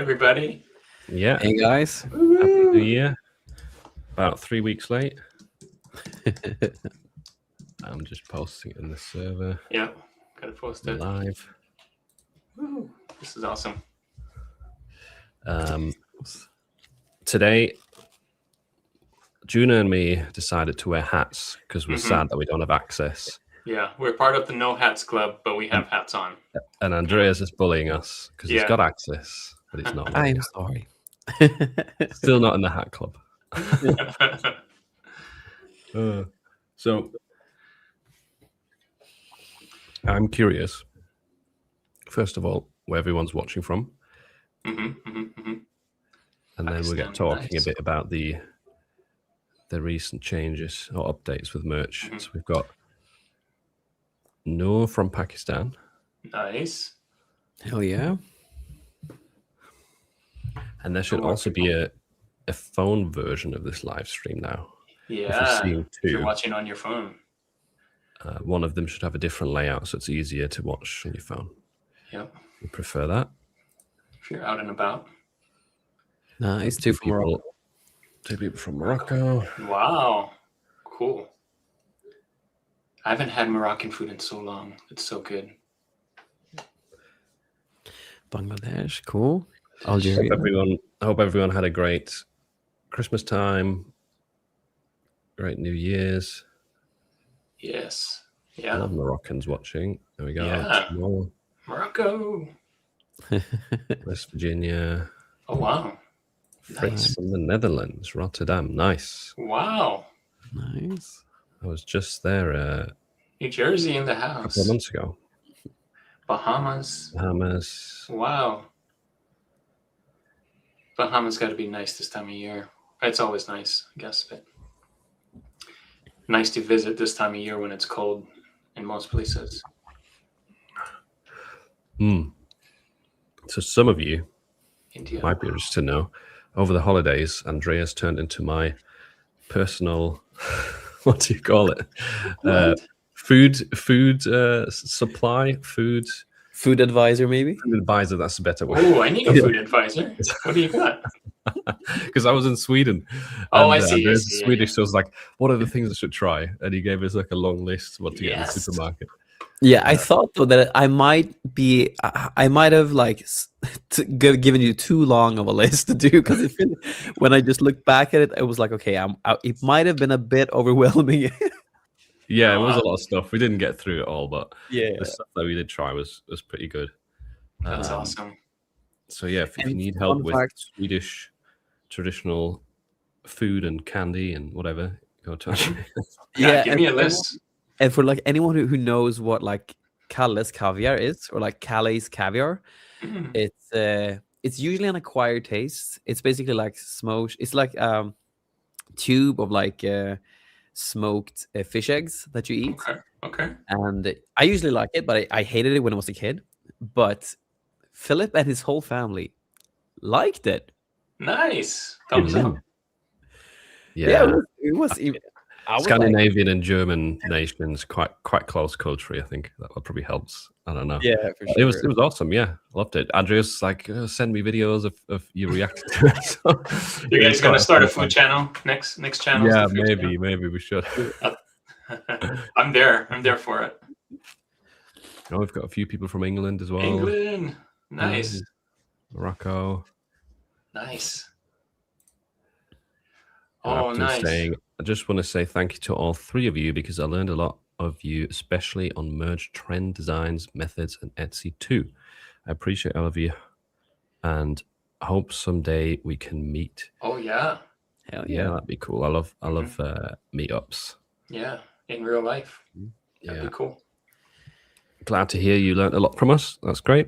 everybody. Yeah. Hey guys. Happy New Woo! Year. About 3 weeks late. I'm just posting it in the server Yeah, gotta post it. live. Woo. This is awesome. Today, Juna and me decided to wear hats because we're sad that we don't have access. Yeah, we're part of the No Hats Club, but we have hats on. And Andreas is bullying us because he's got access, but he's not. I'm sorry. Still not in the hat club. So I'm curious, first of all, where everyone's watching from. And then we'll get talking a bit about the recent changes or updates with merch. So we've got Noor from Pakistan. Nice. Hell yeah. And there should also be a phone version of this live stream now. Yeah, if you're watching on your phone. One of them should have a different layout, so it's easier to watch on your phone. Yep. We prefer that. If you're out and about. Nice. Two people from Morocco. Wow. Cool. I haven't had Moroccan food in so long. It's so good. Bangladesh. Cool. Algeria. I hope everyone had a great Christmas time. Great New Year's. Yes. A Yeah. lot of Moroccans watching. There we go. Yeah. More. Morocco. West Virginia. Oh, wow. Fritz from the Netherlands. Rotterdam. Nice. Wow. Nice. I was just there New Jersey in the a couple house. of months ago. Bahamas. Wow. Bahamas got to be nice this time of year. It's always nice, I guess, but nice to visit this time of year when it's cold in most places. So some of you India. might be interested to know, over the holidays, Andreas turned into my personal, what do you call it? Food advisor, maybe? Food advisor, that's a better word. Oh, I need a food advisor. What do you got? Because I was in Sweden. Oh, and, I see. There's a Swedish, so I was like, what are the things I should try? And he gave us like a long list what to get in the supermarket. Yeah, I thought though that I might have like given you too long of a list to do, because when I just looked back at it, it was like, okay, it might have been a bit overwhelming. Yeah, it was a lot of stuff. We didn't get through it all, but yeah, the stuff that we did try was pretty good. That's awesome. So yeah, if you need help with Swedish traditional food and candy and whatever, go to give me a list. And for like anyone who knows what like Kalles caviar is, or like Calais caviar, it's usually an acquired taste. It's basically like smoked. It's like tube of like smoked fish eggs that you eat. Okay. And I usually like it, but I hated it when I was a kid. But Philip and his whole family liked it. Nice. Thumbs up. Yeah, it was. Scandinavian and German nations quite close culturally. I think that probably helps. I don't know. Yeah, for sure. It was awesome. Yeah, loved it. Andreas like send me videos of you reacting to it. So, you guys gonna start a food channel next channel? Yeah, maybe we should. I'm there for it. Oh, we've got a few people from England as well. England, nice. Morocco, nice. Oh, nice. I just want to say thank you to all three of you, because I learned a lot of you, especially on merge trend designs, methods, and Etsy too. I appreciate all of you, and I hope someday we can meet. Oh yeah. Hell yeah, that'd be cool. I love meetups. Yeah, in real life. That'd be cool. Glad to hear you learned a lot from us. That's great.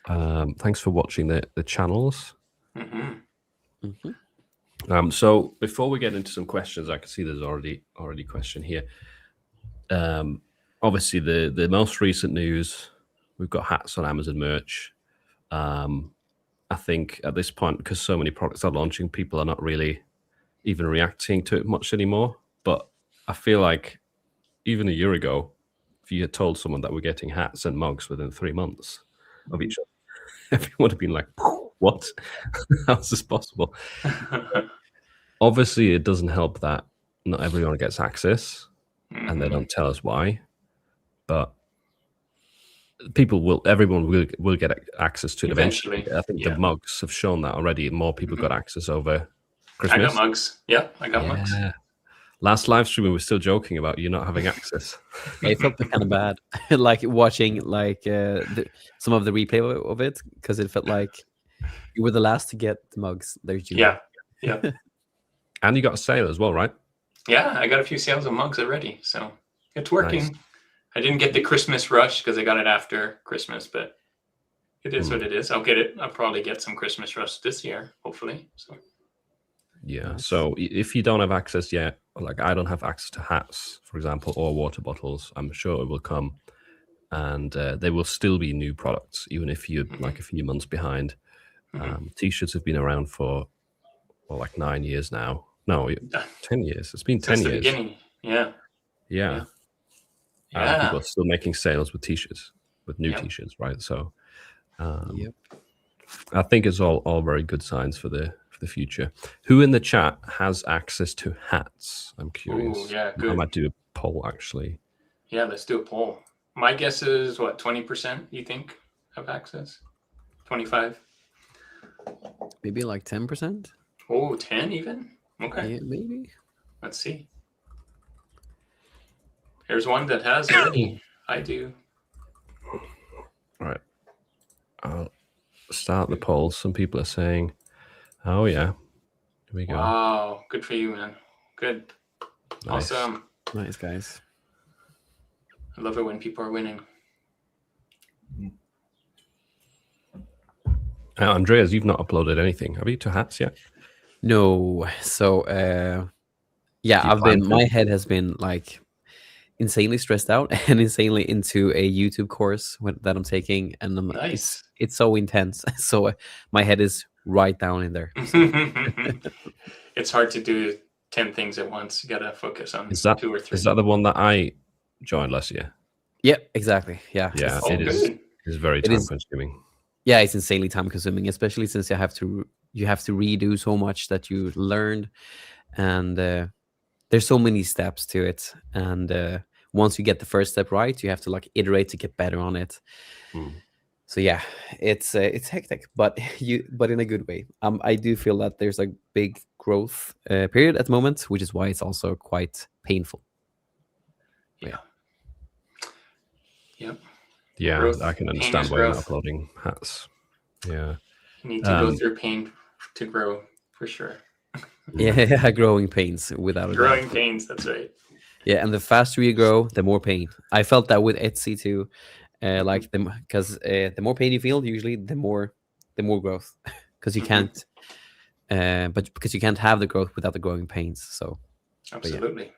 Thanks for watching the channels. So before we get into some questions, I can see there's already a question here. Obviously, the most recent news, we've got hats on Amazon merch. I think at this point, because so many products are launching, people are not really even reacting to it much anymore. But I feel like even a year ago, if you had told someone that we're getting hats and mugs within 3 months of each other, everyone would have been like, "What? How's this possible?" Obviously, it doesn't help that not everyone gets access, and they don't tell us why. But everyone will get access to it eventually. I think the mugs have shown that already. More people got access over Christmas. I got mugs. Yeah, I got mugs. Last live stream, we were still joking about you not having access. I felt kind of bad, like watching like some of the replay of it, because it felt like you were the last to get the mugs. There's you. Yeah. And you got a sale as well, right? Yeah, I got a few sales of mugs already, so it's working. Nice. I didn't get the Christmas rush because I got it after Christmas, but it is what it is. I'll get it. I'll probably get some Christmas rush this year, hopefully. So. Yeah. So if you don't have access yet, like I don't have access to hats, for example, or water bottles, I'm sure it will come, and there will still be new products, even if you're like a few months behind. T-shirts have been around for like 9 years now. No, 10 years. It's been 10 Since the years. beginning. Yeah. People are still making sales with T-shirts, with new T-shirts, right? So, I think it's all very good signs for the future. Who in the chat has access to hats? I'm curious. Ooh, yeah, good. I might do a poll actually. Yeah, let's do a poll. My guess is what, 20% you think have access? 25? Maybe like 10%. Oh, 10 even? Okay. Yeah, maybe. Let's see. Here's one that has already. I do. All right. I'll start the poll. Some people are saying, oh, yeah. Here we go. Wow. Good for you, man. Good. Nice. Awesome. Nice, guys. I love it when people are winning. Andreas, you've not uploaded anything. Have you to hats yet? No. So, my head has been like insanely stressed out and insanely into a YouTube course that I'm taking, and Nice. it's so intense. So my head is right down in there. It's hard to do 10 things at once. You gotta focus on 2 or 3. Is that the one that I joined last year? Yeah, exactly. Yeah. Yeah, it is. It's very time consuming. Yeah, it's insanely time consuming, especially since you have to redo so much that you learned, and there's so many steps to it. And once you get the first step right, you have to like iterate to get better on it. So yeah, it's hectic, but in a good way. I do feel that there's a big growth period at the moment, which is why it's also quite painful. Yeah, Growth, I can understand why you're not uploading hats. Yeah. You need to go through pain to grow, for sure. Yeah, growing pains without a Growing doubt. pains, that's right. Yeah, and the faster you grow, the more pain. I felt that with Etsy too. Because the more pain you feel, usually the more growth. Because you can't, because you can't have the growth without the growing pains. So absolutely,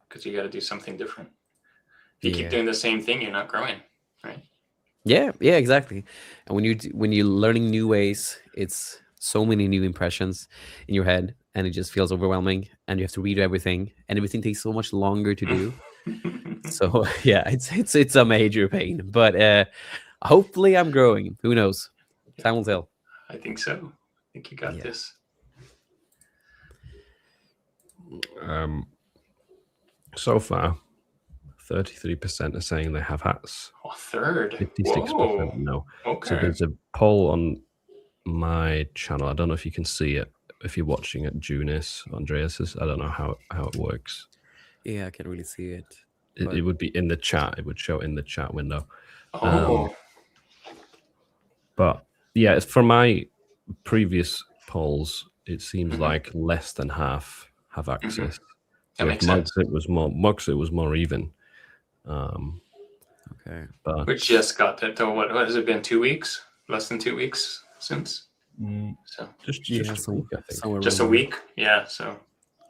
because you got to do something different. If you keep doing the same thing, you're not growing, right? Yeah, exactly. And when you're learning new ways, it's so many new impressions in your head, and it just feels overwhelming. And you have to read everything, and everything takes so much longer to do. So yeah, it's a major pain, but hopefully I'm growing. Who knows? Time will tell. I think so. I think you got this. So far, 33% are saying they have hats. Oh, third. 56% no. Okay. So there's a poll on my channel. I don't know if you can see it if you're watching at Junis, Andreas's. I don't know how it works. Yeah, I can't really see it. It would be in the chat. It would show in the chat window. But yeah, for my previous polls, it seems like less than half have access. That makes Mugs, sense. it was more even. Okay. But Which just got that. What has it been? 2 weeks? Less than 2 weeks since. So just Yeah, a week, I think. just a week. Yeah. So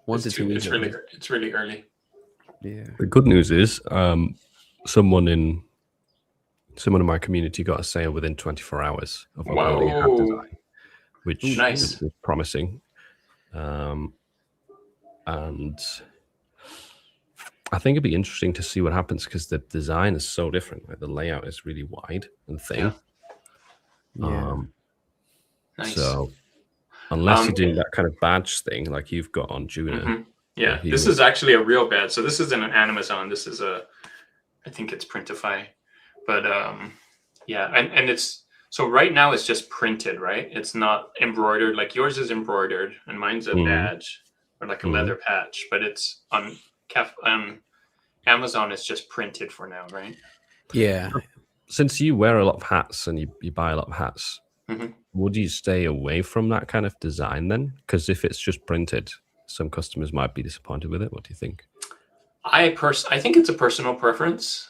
1 to 2 weeks. It's really early. Yeah. The good news is, someone in my community got a sale within 24 hours of uploading a hat design, which Nice. is promising. And I think it'd be interesting to see what happens because the design is so different. Like the layout is really wide and thin. Yeah. Nice. So unless you're doing Yeah. that kind of badge thing like you've got on Juna, Yeah, he this would- is actually a real badge. So this isn't an Amazon. This is I think it's Printify, but yeah, and it's so right now it's just printed, right? It's not embroidered. Like yours is embroidered, and mine's a Mhm. badge or like a Mhm. leather patch. But it's on Amazon. It's just printed for now, right? Yeah. since you wear a lot of hats and you buy a lot of hats, Mhm. would you stay away from that kind of design then? Because if it's just printed, some customers might be disappointed with it. What do you think? I think it's a personal preference.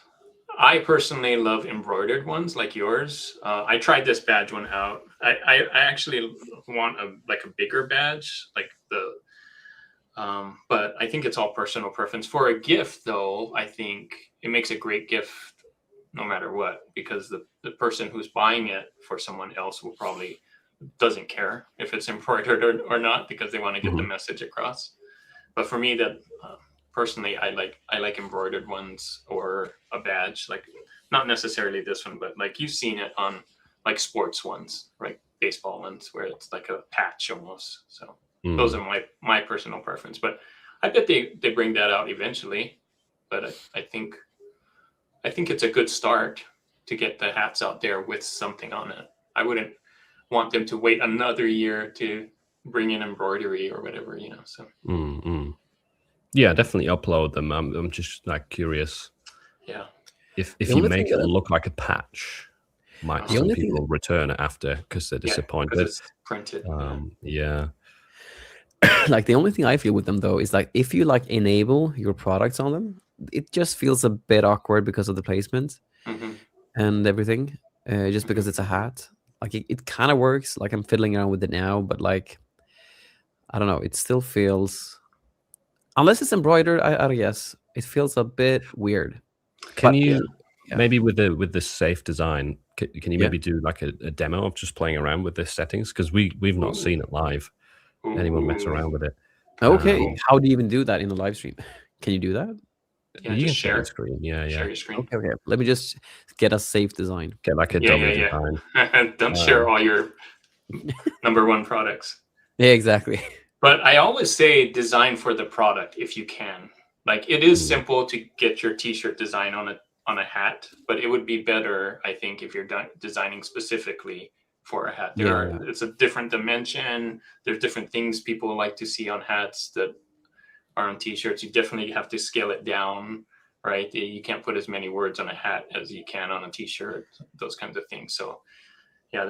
I personally love embroidered ones like yours. I tried this badge one out. I actually want a bigger badge, like the. But I think it's all personal preference. For a gift, though, I think it makes a great gift no matter what, because the person who's buying it for someone else will probably doesn't care if it's embroidered or not, because they want to get the Mhm. message across. But for me, that personally, I like embroidered ones or a badge, like not necessarily this one, but like you've seen it on like sports ones, right? Baseball ones where it's like a patch almost. So those Mm. are my personal preference. But I bet they bring that out eventually. But I think it's a good start to get the hats out there with something on it. I wouldn't want them to wait another year to bring in embroidery or whatever, So Mm, mm. Yeah, definitely upload them. I'm just like curious yeah. if The you only make thing it that- look like a patch, might The some only thing people return it after because they're Yeah, disappointed. because it's printed. Yeah. like the only thing I feel with them though is like if you like enable your products on them, it just feels a bit awkward because of the placement Mhm. and everything. Just because it's a hat. Like it kind of works. Like I'm fiddling around with it now, but like I don't know, it still feels unless it's embroidered, I guess it feels a bit weird. Can But- you yeah. maybe with the safe design? Can you Yeah. maybe do like a demo of just playing around with the settings? Because we've not Ooh. seen it live. Anyone mess Ooh. around with it? Okay, how do you even do that in the live stream? Can you do that? Yeah, you can just share your share. screen. Yeah, Share yeah. your screen. Okay. Let me just get a safe design. Get like a Yeah, dummy yeah. design. Don't share all your number one products. Yeah, exactly. But I always say design for the product if you can. Like it is Mm. simple to get your t-shirt design on a hat, but it would be better, I think, if you're designing specifically for a hat. It's a different dimension. There's different things people like to see on hats that are on t-shirts. You definitely have to scale it down, right? You can't put as many words on a hat as you can on a t-shirt, those kinds of things. So yeah,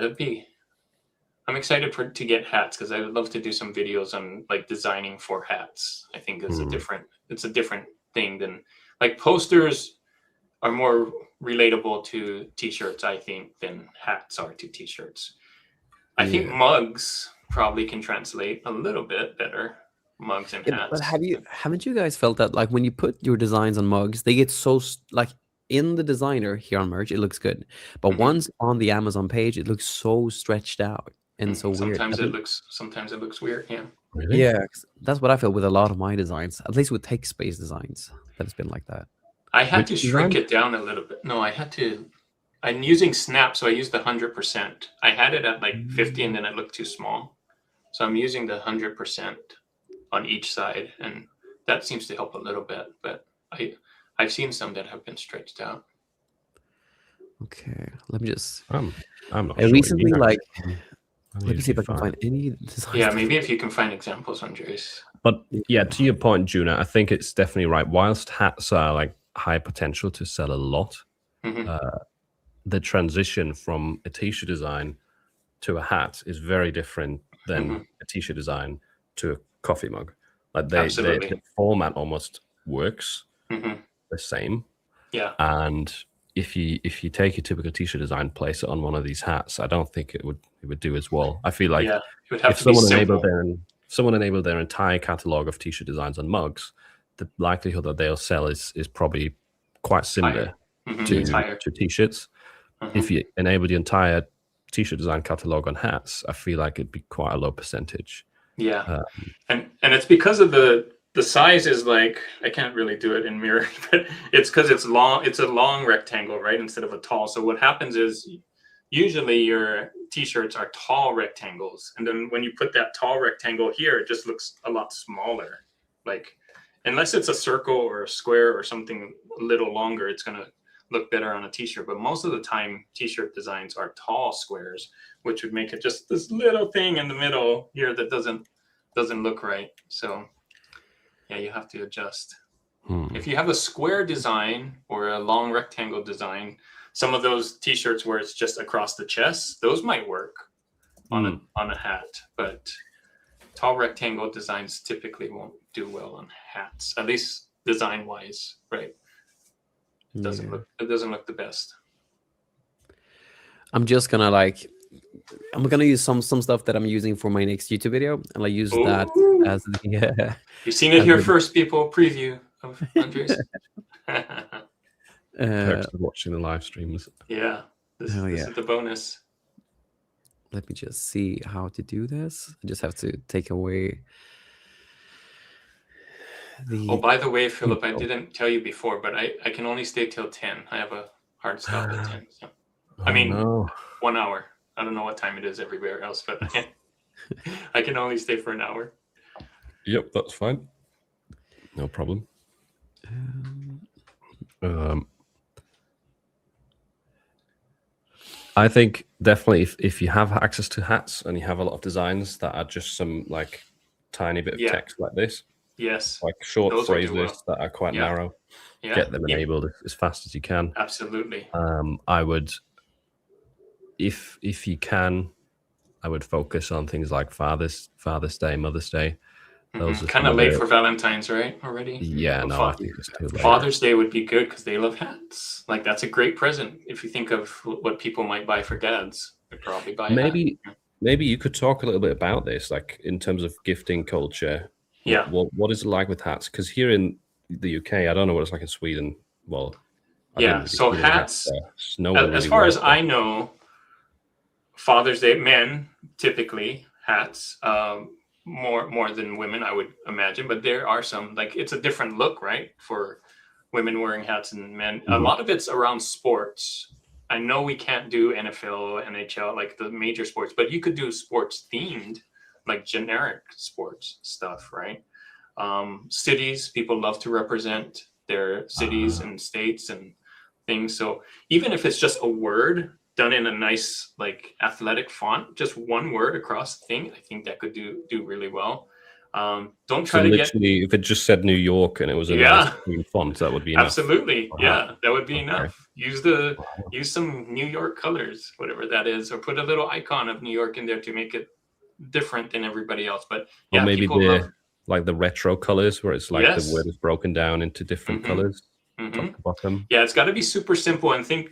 I'm excited to get hats because I would love to do some videos on like designing for hats. I think it's a different thing than like posters are more relatable to t-shirts, I think, than hats are to t-shirts. I think mugs probably can translate a little bit better. Mugs and hats. But haven't you guys felt that like when you put your designs on mugs, they get so like in the designer here on merch, it looks good, but once on the Amazon page, it looks so stretched out and so weird. Sometimes it looks weird. Yeah. Really? Yeah, 'cause that's what I feel with a lot of my designs, at least with Take Space designs. That it's been like that. I had Which to shrink design? it down a little bit. No, I'm using Snap, so I used the 100%. I had it at like 50 and then it looked too small. So I'm using the 100% on each side, and that seems to help a little bit. But I've seen some that have been stretched out. Okay, let me just. I'm not I sure. recently either. like. I'm Let me see if I usually can fine. find any designs. Yeah, maybe if you can find examples, Andres. But yeah, to your point, Juna, I think it's definitely right. Whilst hats are like high potential to sell a lot, the transition from a t-shirt design to a hat is very different than a t-shirt design to a coffee mug. Like the format almost works the same. Yeah. And if you take a typical t-shirt design, place it on one of these hats, I don't think it would do as well. I feel like it would have if to be someone enabled their entire catalog of t-shirt designs on mugs, the likelihood that they'll sell is probably quite similar to t-shirts. If you enable the entire t-shirt design catalog on hats, I feel like it'd be quite a low percentage. Yeah. And it's because of the size is like, I can't really do it in mirror, but it's because it's long. It's a long rectangle, right, instead of a tall. So what happens is usually your t-shirts are tall rectangles, and then when you put that tall rectangle here, it just looks a lot smaller. Like, unless it's a circle or a square or something a little longer, it's going to look better on a t-shirt. But most of the time, t-shirt designs are tall squares, which would make it just this little thing in the middle here that doesn't look right. So yeah, you have to adjust. If you have a square design or a long rectangle design, some of those t-shirts where it's just across the chest, those might work on a hat, but tall rectangle designs typically won't do well on hats, at least design wise, right? It doesn't look the best. I'm just gonna I'm gonna use some stuff that I'm using for my next YouTube video, and I use that as the You've seen it here first, people. Preview of Andres. Perks of watching the live streams. Yeah, this is the bonus. Let me just see how to do this. I just have to take away the. Oh, by the way, Philip, I didn't tell you before, but I can only stay till 10. I have a hard stop at 10. So. I mean, 1 hour. I don't know what time it is everywhere else, but I can only stay for an hour. Yep, that's fine. No problem. I think definitely if you have access to hats and you have a lot of designs that are just some like tiny bit of text like this, like short phrases that are quite narrow, get them enabled as fast as you can. Absolutely. I would, if you can, I would focus on things like Father's Day, Mother's Day. Those are kind of late for Valentine's, right? Already. Yeah, no, I think it's too late. Father's Day would be good because they love hats. Like, that's a great present. If you think of what people might buy for dads, they'd probably buy. Maybe you could talk a little bit about this, like in terms of gifting culture. Yeah. What is it like with hats? Because here in the UK, I don't know what it's like in Sweden. Well, so hats. As far as I know, Father's Day, men typically hats. More than women, I would imagine, but there are some, like, it's a different look, right, for women wearing hats and men. A lot of it's around sports. I know we can't do NFL, NHL, like the major sports, but you could do sports themed, like generic sports stuff, right? Cities, people love to represent their cities and states and things. So even if it's just a word done in a nice, like, athletic font, just one word across the thing, I think that could do really well. Don't try to literally, if it just said New York and it was a nice green font, that would be enough. Absolutely. Yeah, that would be enough. Use some New York colors, whatever that is, or put a little icon of New York in there to make it different than everybody else. But or maybe like the retro colors, where it's like the word is broken down into different colors, top to bottom. Yeah, it's got to be super simple, and think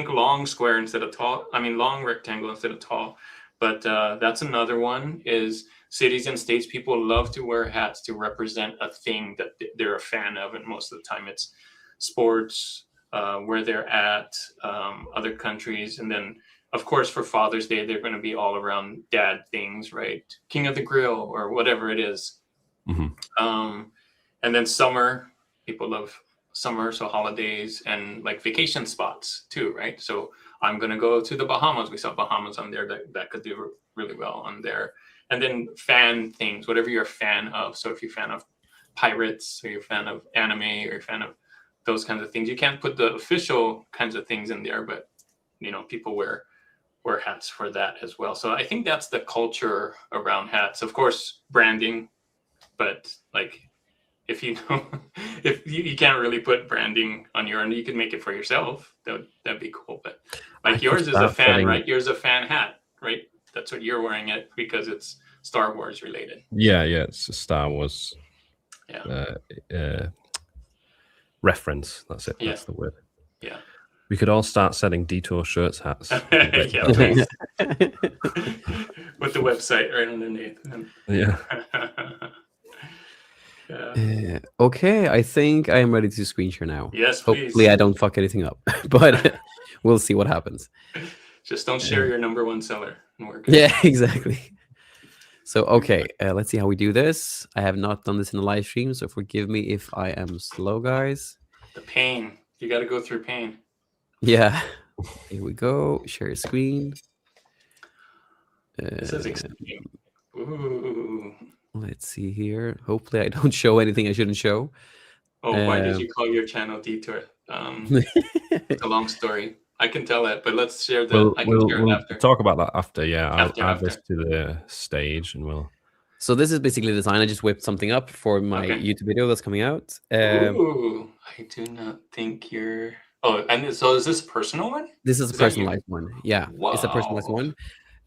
long square instead of tall. I mean, long rectangle instead of tall. But that's another one, is cities and states, people love to wear hats to represent a thing that they're a fan of. And most of the time it's sports, where they're at, other countries. And then, of course, for Father's Day, they're going to be all around dad things, right? King of the Grill or whatever it is. And then summer, people love summer, so holidays and like vacation spots too, right? So I'm gonna go to the Bahamas. We saw Bahamas on there that could do really well on there. And then fan things, whatever you're a fan of. So if you're a fan of pirates, or you're a fan of anime, or you're a fan of those kinds of things, you can't put the official kinds of things in there, but people wear hats for that as well. So I think that's the culture around hats. Of course, branding, but like, if you can't really put branding on your own, you can make it for yourself. That'd be cool. But like, yours is a fan, right? Yours is a fan hat, right? That's what you're wearing it because it's Star Wars related. Yeah, it's a Star Wars reference. That's it. That's the word. Yeah. We could all start selling Detour shirts, hats. Yeah, please. With the website right underneath. Yeah. Okay, I think I am ready to screen share now. Yes, please. Hopefully I don't fuck anything up, but we'll see what happens. Just don't share your number one seller. Yeah, exactly. So, okay, let's see how we do this. I have not done this in a live stream, so forgive me if I am slow, guys. The pain. You got to go through pain. Yeah, Here we go. Share screen. This is exciting. Ooh. Let's see here. Hopefully, I don't show anything I shouldn't show. Oh, why did you call your channel Detour? It's a long story. I can tell it, but let's share the. I can share it we'll after. talk about that after. Yeah, I'll After, add this after. to the stage, and we'll. So this is basically the design. I just whipped something up for my Okay. YouTube video that's coming out. Ooh, I do not think you're. Oh, and so is this a personal one? This is a Is that you? personalized one. Yeah, it's a personalized Wow. one.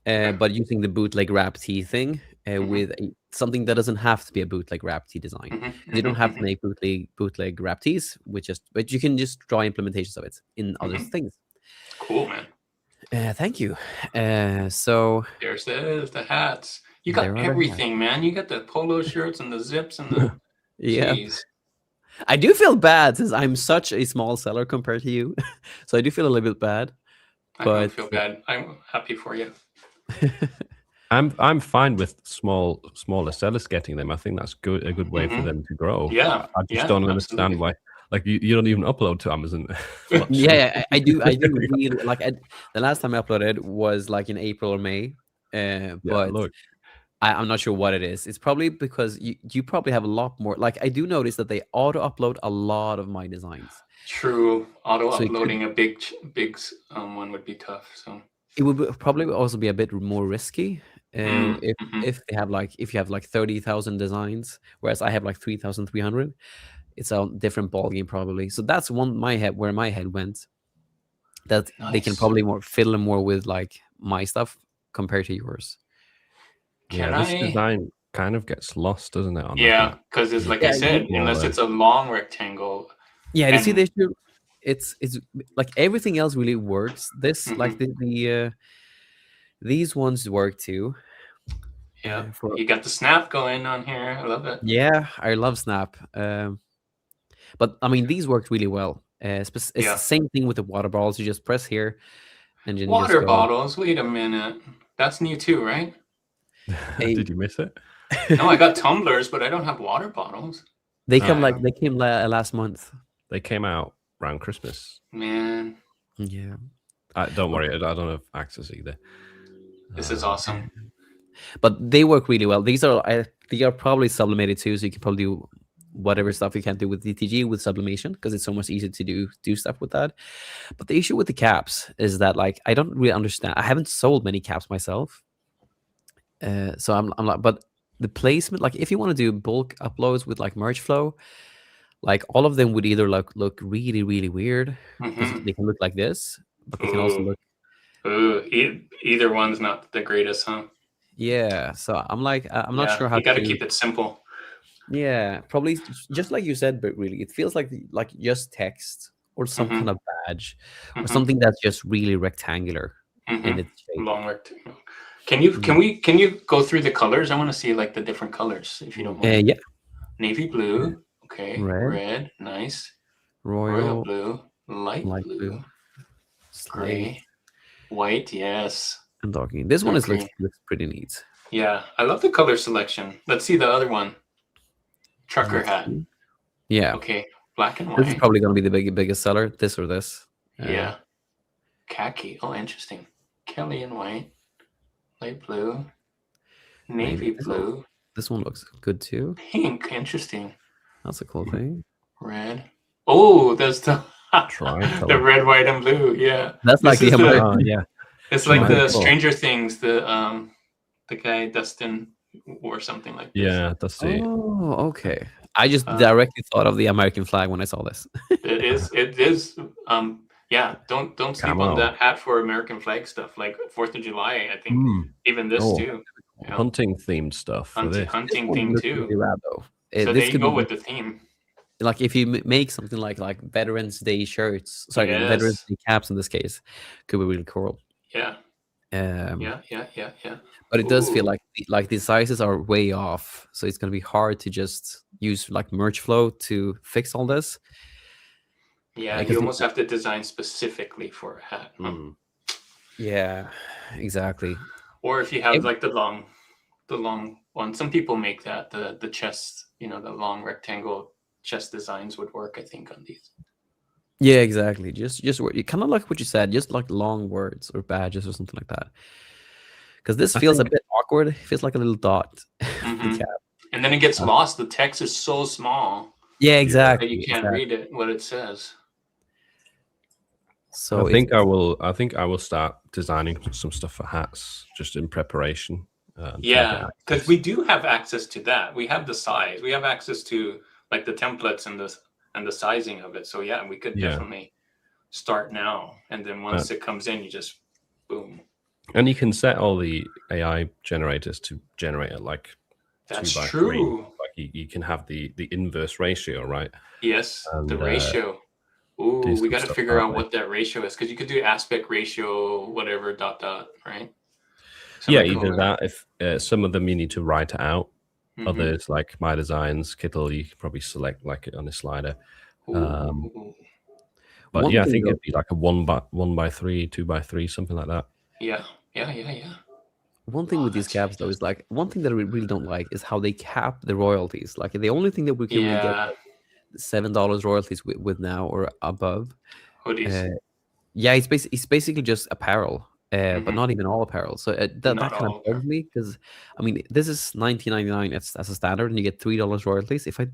Okay. But using the bootleg wrap tee thing Mhm. with something that doesn't have to be a bootleg wrap tee design. Mhm, You don't mhm, have to mhm. make bootleg wrap tees, but you can just draw implementations of it in other Mhm. things. Cool, man. Thank you. So There's the hats. You there got are the hats. everything, man. You got the polo shirts and the zips and the. Yeah, Jeez. I do feel bad since I'm such a small seller compared to you. So I do feel a little bit bad. I don't But feel bad. I'm happy for you. I'm fine with smaller sellers getting them. I think that's a good way for them to grow. Yeah, I just yeah, don't understand absolutely. why. Like you don't even upload to Amazon. much. yeah, I do really like the last time I uploaded was like in April or May. Yeah, But look. I'm not sure what it is. It's probably because you probably have a lot more. Like I do notice that they auto upload a lot of my designs. True. Auto So it could- uploading a big one would be tough. So. It would probably also be a bit more risky Mhm. if they have like if you have like 30,000 designs, whereas I have like 3,300. It's a different ballgame probably. So that's where my head went. That they can Nice. probably fiddle more with like my stuff compared to yours. Can Yeah, this I? design kind of gets lost, doesn't it? On the Yeah, hat? because it's like Yeah, I said, unless it's a long rectangle. Yeah, you see And- the issue. It's like everything else really works. This like Mhm. these ones work too. Yeah, For you got the snap going on here. I love it. yeah, I love Snap. But I mean these worked really well. It's Yeah. the same thing with the water bottles. You just press here, and then you just Water go. bottles. Wait a minute. That's new too, right? Did you miss it? No, I got tumblers, but I don't have water bottles. They came last month. They came out around Christmas. Man, Yeah. Don't worry, I don't have access either. this is awesome. But they work really well. They are probably sublimated too, so you can probably do whatever stuff you can't do with DTG with sublimation because it's so much easier to do stuff with that. But the issue with the caps is that like I don't really understand. I haven't sold many caps myself, so I'm like, but the placement, like if you want to do bulk uploads with like merge flow, like all of them would either look really really weird because Mhm. they can look like this, but they can also look. Either one's not the greatest, huh? Yeah, so I'm like, I'm not sure how you got to to keep it simple. Yeah, probably just like you said, but really, it feels like just text or some kind of badge or Mhm. something that's just really rectangular in Mhm. its shape. Long rectangle. Can you go through the colors? I want to see like the different colors, if you don't mind. Yeah, Navy blue. Okay. Red. Red. Nice. royal, blue. Light blue. Gray. slate, White. Yes. and dark green. This one Dark looks green. pretty neat. Yeah, I love the color selection. Let's see the other one. Trucker Let's hat. see. Yeah, Okay, black and this is white. probably going to be the biggest seller. This or this. Yeah. Khaki. Oh, interesting. Kelly and white. Light blue. Navy This blue. This one looks good too. Pink. Interesting. That's a cool thing. Red. Oh, there's the Tricolor. the red, white, and blue. Yeah. That's like This the is the- American. yeah. It's like the Tricolor. Stranger Things, the guy Dustin or something like this. Yeah, that's it. Oh, okay. I just Uh, directly thought of the American flag when I saw this. It is. Yeah. Don't sleep Camo. on that hat for American flag stuff. Like 4th of July, I think. Mm, Even this Oh. too. Yeah. hunting themed stuff for this. Hunting This one theme looks too. really rad, though. So This there you could go be with the theme. like if you make something like Veterans Day shirts, sorry, Veterans Yes. Day caps in this case, could be really cool. Yeah. Yeah. But it does feel Ooh. like the sizes are way off, so it's gonna be hard to just use like merge flow to fix all this. Yeah, Like, you I think- almost have to design specifically for a hat. huh? Mm. Yeah, exactly. Or if you have It- like the long one. Some people make that the chest, the long rectangle chest designs would work, I think, on these. Yeah, exactly. Just kind of like what you said, just like long words or badges or something like that. Because this I feels a think bit awkward. It feels like a little dot. The Hmm. cap. And then it gets Uh, lost. The text is so small Yeah, yeah, that you exactly. can't Exactly. read it what it says. I So think I will. I think I will start designing some stuff for hats just in preparation until I get Yeah, because access. we do have access to that. We have the size. We have access to like the templates and the sizing of it. So yeah, we could Yeah, definitely start now. And then uh, once it comes in, you just boom. and you can set all the AI generators to generate at like That's 2 by 3. true. Like you can have the inverse ratio, right? Yes, the And ratio. do Ooh, we some got to stuff figure that out way. what that ratio is because you could do aspect ratio, whatever, dot, dot, right? Yeah, either Semicolon. that. If some of them you need to write it out. Mm-hmm. Others like My Designs, Kittle, you can probably select like it on a slider. Um, Ooh. but one yeah, I thing think though, it'd be like a 1 by 3, 2 by 3, something like that. Yeah, yeah, yeah, yeah. one thing Oh, with these that's caps though is fantastic. like one thing that we really don't like is how they cap the royalties. Like the only thing that we can really get Yeah, $7 royalties with now or above. hoodies. Uh, yeah, it's basically just apparel, but Mm-hmm. not even all apparel. So that Not kind of all of bugs them. me because I mean this is 19.99 as a standard, and you get $3 royalties. If I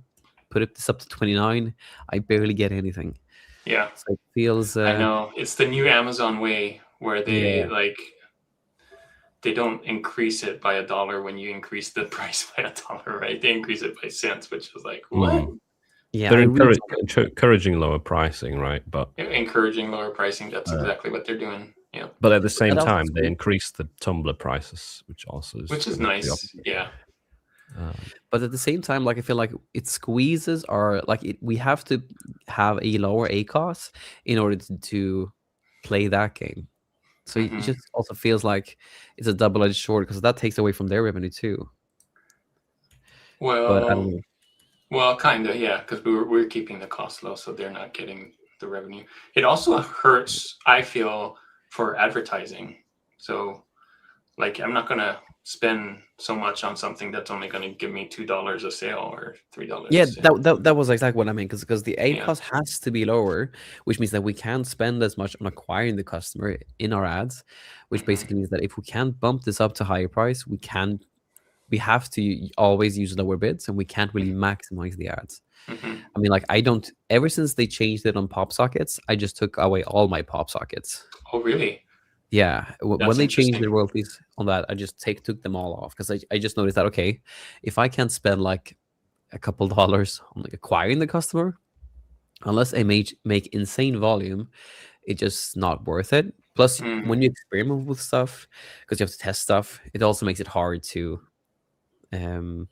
this up to 29, I barely get anything. Yeah, So it feels I know. It's the new Amazon way where yeah. they don't increase it by $1 when you increase the price by $1, right? They increase it by cents, which is like what? Mm. Yeah, I They're really encouraging lower pricing, right? But Encouraging lower pricing. That's uh, exactly what they're doing. Yeah, but at the but same that also time, they increase the Tumblr prices, which also is which is kind of the nice. opposite. Yeah. but at the same time, like I feel like it squeezes our we have to have a lower ACOS in order to play that game. So it Hmm. just also feels like it's a double-edged sword because that takes away from their revenue too. But I don't Well, know. well, kind of, yeah, because we're keeping the cost low, so they're not getting the revenue. It also hurts, I feel, for advertising. So, like, I'm not gonna spend so much on something that's only gonna give me $2 a sale or $3 a Yeah, sale. that was exactly what I mean because the Yeah. ACOS has to be lower, which means that we can't spend as much on acquiring the customer in our ads, which Hmm. basically means that if we can't bump this up to higher price, we have to always use lower bids and we can't really maximize the ads. Hmm. I mean, like I don't. Ever since they changed it on pop sockets, I just took away all my pop sockets. Oh, really? Yeah, when That's they changed the interesting. royalties on that, I just took them all off because I just noticed that okay, if I can't spend like a couple dollars on like acquiring the customer, unless I make insane volume, it's just not worth it. Plus, Mm, when you experiment with stuff, because you have to test stuff, it also makes it hard to um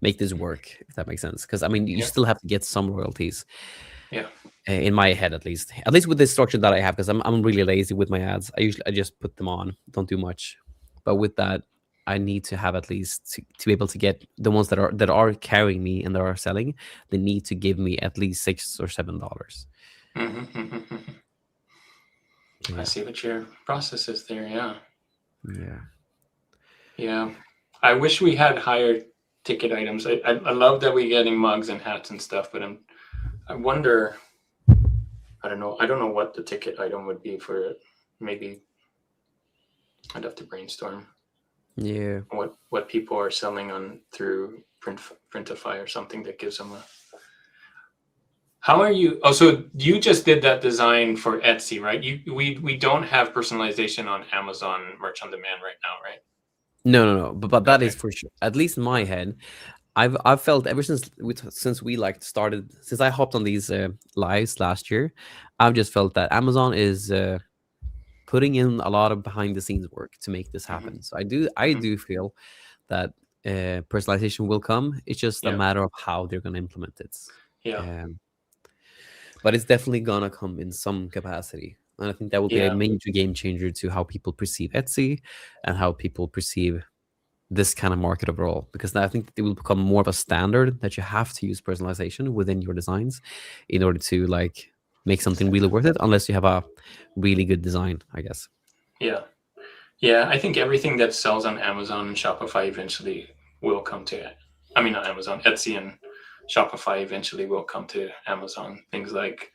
make this work, if that makes sense. Because I mean, you yeah, still have to get some royalties yeah. in my head, at least with the structure that I have. Because I'm really lazy with my ads. I just put them on, don't do much. But with that, I need to have at least to be able to get the ones that are carrying me and that are selling. They need to give me at least $6 or $7. Hmm. Hmm. I Yeah, see what your process is there. Yeah, yeah. yeah. I wish we had higher ticket items. I love that we're getting mugs and hats and stuff, but I wonder. I don't know. I don't know what the ticket item would be for it. Maybe I'd have to brainstorm Yeah. what people are selling on through Printify or something that gives them a. How are you? Oh, so you just did that design for Etsy, right? We don't have personalization on Amazon Merch on Demand right now, right? No. But that Okay. is for sure. At least in my head, I've felt ever since we like started since I hopped on these lives last year, I've just felt that Amazon is putting in a lot of behind the scenes work to make this Hmm. happen. So I Hmm. do feel that personalization will come. It's just a Yeah. matter of how they're going to implement it. Yeah. Um, but it's definitely gonna come in some capacity. And I think that will be a Yeah. major game changer to how people perceive Etsy and how people perceive this kind of market overall. Because I think it will become more of a standard that you have to use personalization within your designs in order to like make something really worth it, unless you have a really good design, I guess. Yeah. Yeah. I think everything that sells on Amazon and Shopify eventually will come to. I mean, not Amazon, Etsy and Shopify eventually will come to Amazon. Things like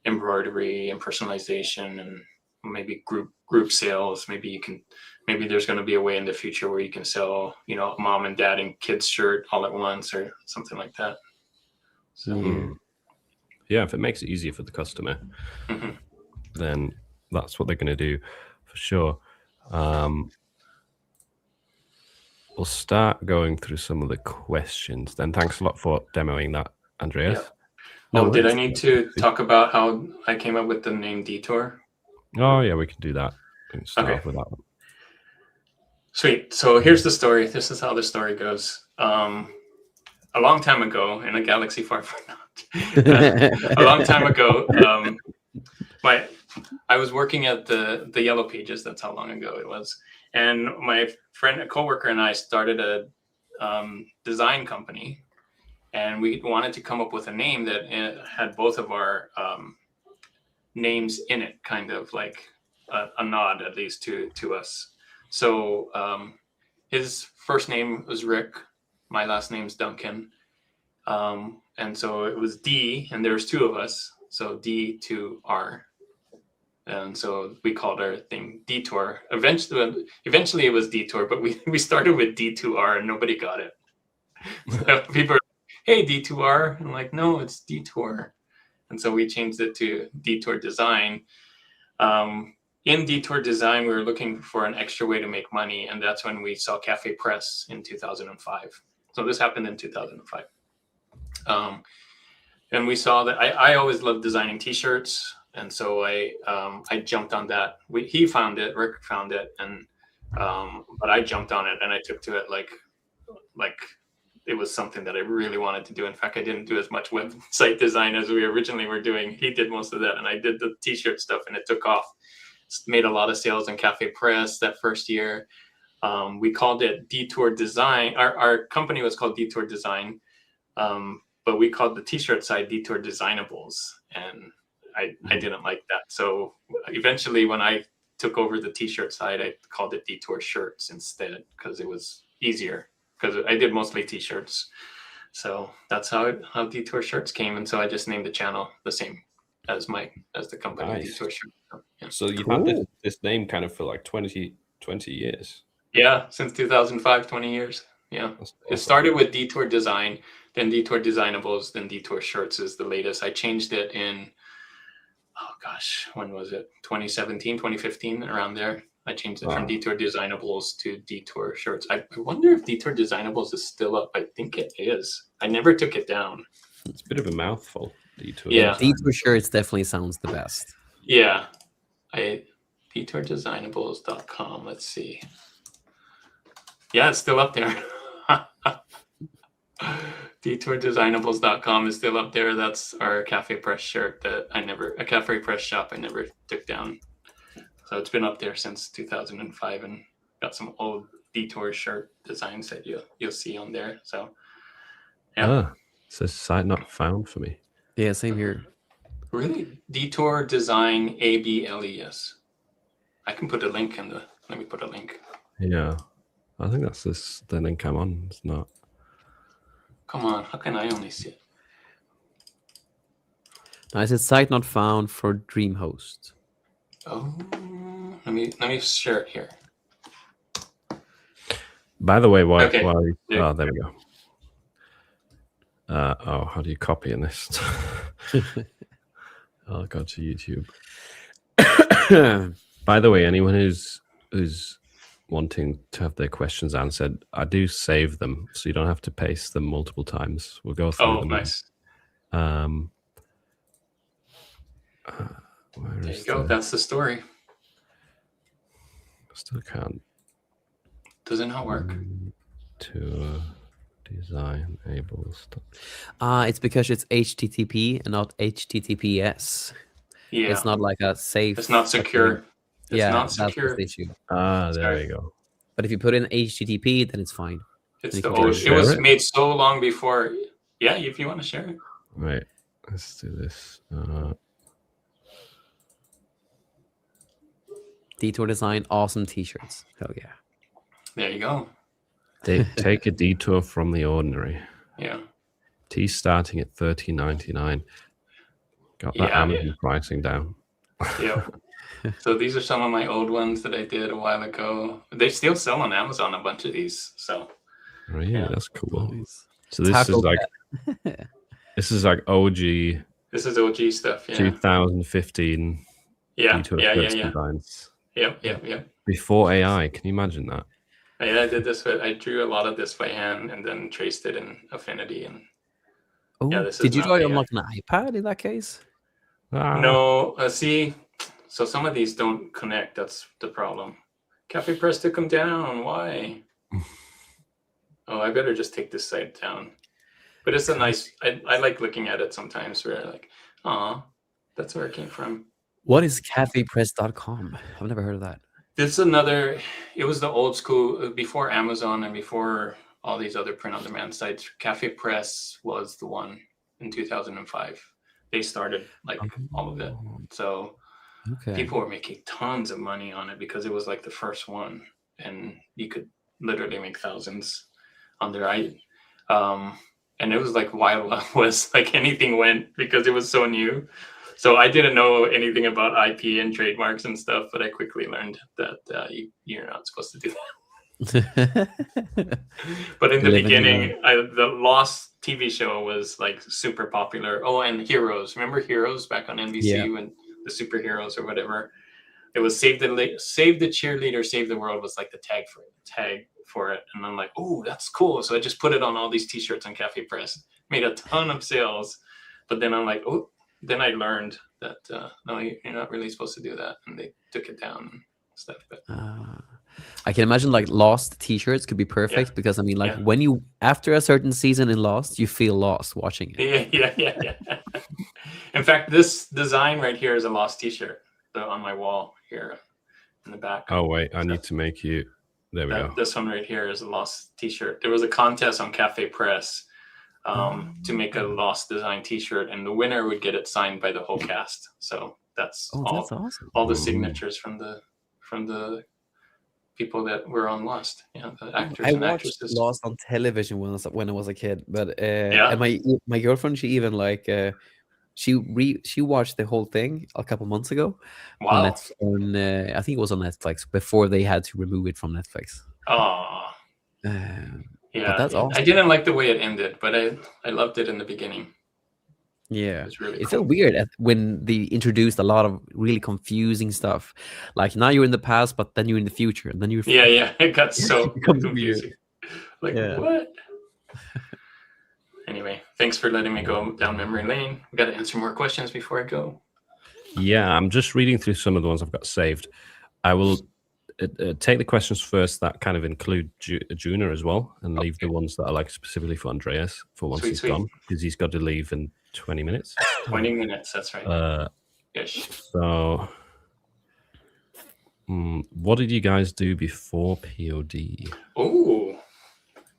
embroidery and personalization and maybe group sales. Maybe there's going to be a way in the future where you can sell, mom and dad and kids shirt all at once or something like that. So yeah, if it makes it easier for the customer, then that's what they're going to do for sure. We'll start going through some of the questions then. Thanks a lot for demoing that, Andreas. Yeah. Did I need to talk about how I came up with the name Detour? Oh yeah, we can do that. We can start off with that one. Sweet. So here's the story. This is how the story goes. A long time ago, in a galaxy far, far not. A long time ago, I was working at the Yellow Pages. That's how long ago it was. And my friend, a coworker, and I started a design company, and we wanted to come up with a name that had both of our names in it, kind of like a nod, at least to us. So his first name was Rick. My last name's Duncan. And so it was D, and there was two of us. So D2R. And so we called our thing Detour. Eventually it was Detour, but we started with D2R and nobody got it. So people are like, hey, D2R. And I'm like, no, it's Detour. And so we changed it to Detour Design. In Detour Design, we were looking for an extra way to make money. And that's when we saw Cafe Press in 2005. So this happened in 2005. And we saw that I always loved designing T-shirts. And so I jumped on that. He found it, Rick found it, and but I jumped on it and I took to it like it was something that I really wanted to do. In fact, I didn't do as much website design as we originally were doing. He did most of that, and I did the T-shirt stuff, and it took off. Made a lot of sales in Cafe Press that first year. We called it Detour Design. Our company was called Detour Design, but we called the T-shirt side Detour Designables, and I didn't like that. So eventually when I took over the T-shirt side, I called it Detour Shirts instead because it was easier, because I did mostly T-shirts. So that's how Detour Shirts came. And so I just named the channel the same as the company. Nice. Detour Shirts. So, yeah. So you've had this name kind of for like 20 years. Yeah, since 2005, 20 years. Yeah. That's It started with Detour Design, then Detour Designables, then Detour Shirts is the latest. I changed it in, oh gosh, when was it? 2017, 2015, around there. I changed it from Detour Designables to Detour Shirts. I wonder if Detour Designables is still up. I think it is. I never took it down. It's a bit of a mouthful, Detour. Yeah. Detour Shirts definitely sounds the best. Yeah. DetourDesignables.com. Let's see. Yeah, it's still up there. DetourDesignables.com is still up there. That's our Cafe Press shirt that a Cafe Press shop I never took down. So it's been up there since 2005, and got some old Detour shirt designs that you'll see on there. So yeah. It says site not found for me. Yeah, same here. Really? Detour Design ABLES. I can put a link let me put a link. Yeah. I think that's the link I'm on. It's not. Come on, how can I only see it? Nice. It's site not found for DreamHost. Oh, let me share it here. By the way, Okay. there we go. How do you copy in this? I'll go to YouTube. By the way, anyone who's wanting to have their questions answered, I do save them, so you don't have to paste them multiple times. We'll go through them. Nice. Where There is you go. That's the story. Still can't. Does it not work? To design able stuff. It's because it's HTTP and not HTTPS. Yeah. It's not like a safe. It's not secure. It's yeah, not that's secure. the issue. There Sorry. you go. But if you put in HTTP, then it's fine. It's You the can old. share It was it? made so long before. Yeah, if you want to share it. Right. Let's do this. Detour Design, awesome T-shirts. Hell yeah. There you go. Take a detour from the ordinary. Yeah. Tea starting at $13.99. Got that Yeah, Amazon pricing down. yeah. So these are some of my old ones that I did a while ago. They still sell on Amazon, a bunch of these. So Really, yeah. that's cool. Nice. So this Taco is like Bell. OG This is OG stuff. Yeah. 2015 Yeah. detailed Yeah. Yeah. shirts Yeah. designs Yep. Yep. Yep. before AI. Can you imagine that? Yeah, I did this. I drew a lot of this by hand and then traced it in Affinity. And Oh, yeah, this did is you not draw it on AI. like an iPad in that case? No, see, so some of these don't connect. That's the problem. Cafe Press took them down. Why? Oh, I better just take this side down. But it's a nice. I like looking at it sometimes. Where like, oh, that's where it came from. What is cafepress.com? I've never heard of that. This is another. It was the old school before Amazon and before all these other print-on-demand sites. Cafe Press was the one in 2005. They started like all of it. So Okay. people were making tons of money on it because it was like the first one, and you could literally make thousands on their and it was like Wild was like anything went because it was so new. So I didn't know anything about IP and trademarks and stuff, but I quickly learned that you're not supposed to do that. But in the beginning, the Lost TV show was like super popular. Oh, and Heroes. Remember Heroes back on NBC when the superheroes or whatever? It was Save the Cheerleader, Save the World was like the tag for it. And I'm like, oh, that's cool. So I just put it on all these T-shirts on Cafe Press. Made a ton of sales. But then I'm like, oh, then I learned that no, you're not really supposed to do that, and they took it down and stuff. But I can imagine like Lost T-shirts could be perfect because I mean, like when you after a certain season in Lost, you feel lost watching it. Yeah. In fact, this design right here is a Lost T-shirt on my wall here in the back. Oh wait, I need to make you. There we go. This one right here is a Lost T-shirt. There was a contest on Cafe Press to make a Lost design T-shirt, and the winner would get it signed by the whole cast. So that's awesome. All the signatures from the people that were on Lost. Yeah, the actors and actresses. I watched Lost on television when I was a kid, but and my girlfriend, she even like she watched the whole thing a couple months ago. Wow. I think it was on Netflix before they had to remove it from Netflix. Oh. Yeah, but that's awesome. I didn't like the way it ended, but I loved it in the beginning. Yeah, it really felt weird when they introduced a lot of really confusing stuff. Like now you're in the past, but then you're in the future, and then you're it got so confusing. Like Yeah. what? Anyway, thanks for letting me go down memory lane. We got to answer more questions before I go. Yeah, I'm just reading through some of the ones I've got saved. I will take the questions first that kind of include Juna as well, and leave the ones that are like specifically for Andreas for once he's gone, because he's got to leave in 20 minutes. 20 minutes, that's right. Yes. So, what did you guys do before POD? Oh,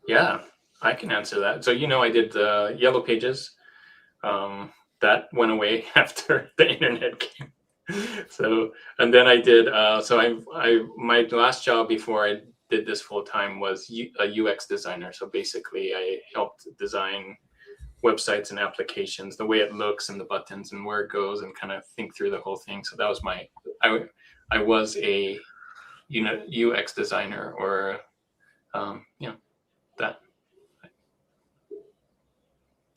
yeah, I can answer that. So, I did the Yellow Pages. That went away after the internet came. So, and then I did, my last job before I did this full time was a UX designer. So basically I helped design websites and applications, the way it looks and the buttons and where it goes, and kind of think through the whole thing. So that was I was a UX designer, or that.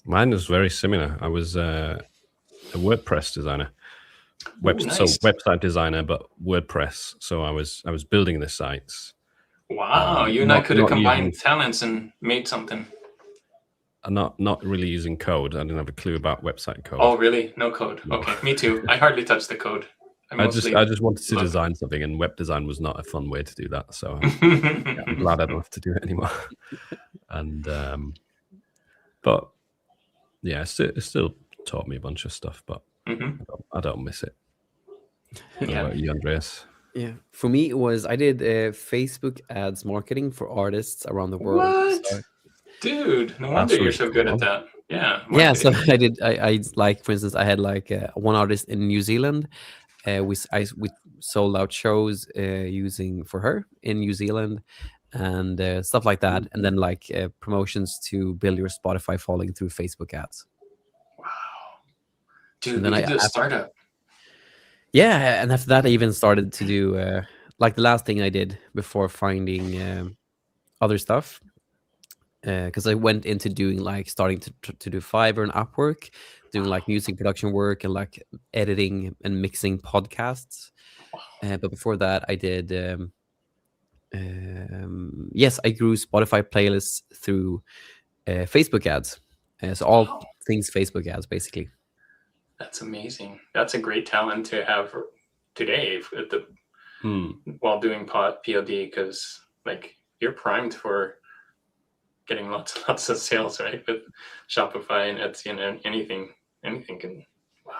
Mine was very similar. I was a WordPress designer. Nice. So website designer, but WordPress. So I was building the sites. Wow, you and I could have combined talents and made something. Not really using code. I didn't have a clue about website code. Oh, really? No code. No. Okay, me too. I hardly touched the code. I just wanted to design something, and web design was not a fun way to do that. So I'm glad I don't have to do it anymore. And but yeah, it still taught me a bunch of stuff, but I don't miss it. What about you, Andreas? Yeah, for me it was I did Facebook ads marketing for artists around the world. What? So, dude, no wonder you're so good at that. Yeah. Yeah, so I did. I like, for instance, I had like one artist in New Zealand. We sold out shows using for her in New Zealand and stuff like that, and then like promotions to build your Spotify following through Facebook ads. Wow, Dude, And we then could do a startup. yeah, and after that I even started to do like the last thing I did before finding other stuff, because I went into doing like starting to do Fiverr and Upwork, doing like music production work and like editing and mixing podcasts. But before that, I did yes, I grew Spotify playlists through Facebook ads. So all Wow, things Facebook ads, basically. that's amazing. That's a great talent to have today at the Hmm. while doing POD, because like you're primed for getting lots of sales, right? With Shopify and Etsy and anything can. Wow,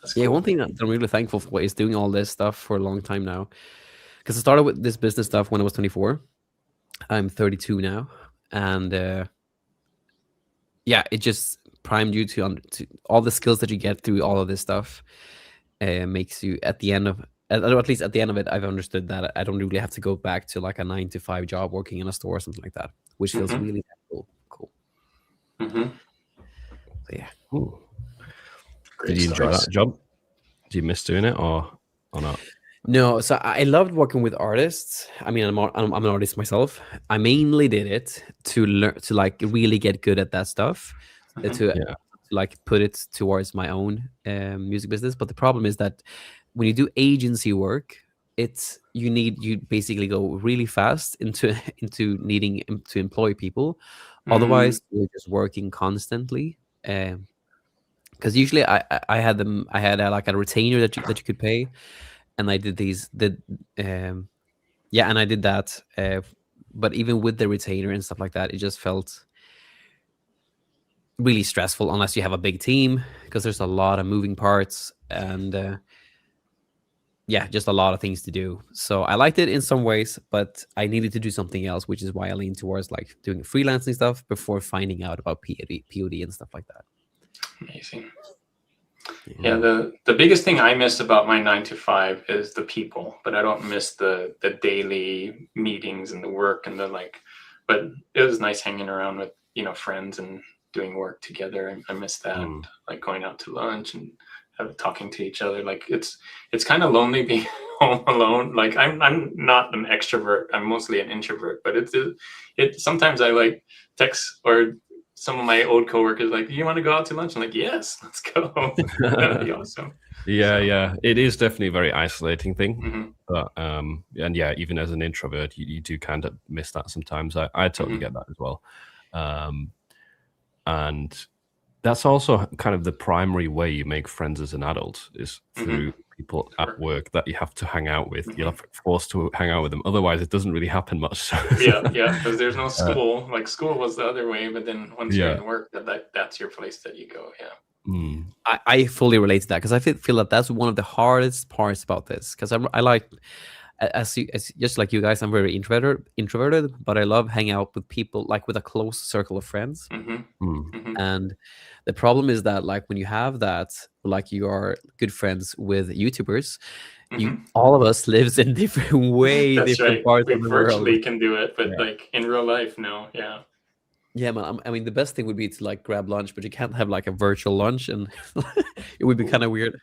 that's Yeah, cool. one thing that I'm really thankful for is doing all this stuff for a long time now. Because I started with this business stuff when I was 24. I'm 32 now, and yeah, it just primed you to all the skills that you get through all of this stuff. Makes you at the end of, or at least at the end of it, I've understood that I don't really have to go back to like a 9 to 5 job working in a store or something like that, which feels Mhm. really cool. Mm-hmm. So yeah. Ooh. Great Did you enjoy stories. that job? Do you miss doing it or not? No, so I loved working with artists. I mean, I'm an artist myself. I mainly did it to learn to like really get good at that stuff, Mhm. to Yeah. like put it towards my own music business. But the problem is that when you do agency work, you basically go really fast into into needing to employ people. Otherwise, you're just working constantly. Because usually I had them, I had like a retainer that you could pay, and I did yeah, and I did that. But even with the retainer and stuff like that, it just felt really stressful unless you have a big team, because there's a lot of moving parts and yeah, just a lot of things to do. So I liked it in some ways, but I needed to do something else, which is why I leaned towards like doing freelancing stuff before finding out about POD and stuff like that. Amazing. Yeah, the biggest thing I miss about my 9 to 5 is the people, but I don't miss the daily meetings and the work and the like. But it was nice hanging around with friends and doing work together. I miss that, like going out to lunch and talking to each other. Like it's kind of lonely being home alone. Like I'm not an extrovert. I'm mostly an introvert. But it sometimes I like text or some of my old coworkers like, "Do you want to go out to lunch?" I'm like, "Yes, let's go." That'd be awesome. Yeah, yeah. It is definitely a very isolating thing. Mm-hmm. But and yeah, even as an introvert, you do kind of miss that sometimes. I totally get that as well. And that's also kind of the primary way you make friends as an adult is through people at work that you have to hang out with. You're forced to hang out with them. Otherwise, it doesn't really happen much. Yeah, because there's no school. Like school was the other way, but then once you're in work, that's your place that you go. Yeah. I fully relate to that, because I feel that that's one of the hardest parts about this. Because I like, as just like you guys, I'm very introverted, but I love hanging out with people, like with a close circle of friends. And the problem is that like when you have that, like you are good friends with YouTubers, all of us lives in different different parts we of the world. virtually can do it, but like in real life, no. Yeah, man. I mean, the best thing would be to like grab lunch, but you can't have like a virtual lunch, and it would be kind of weird.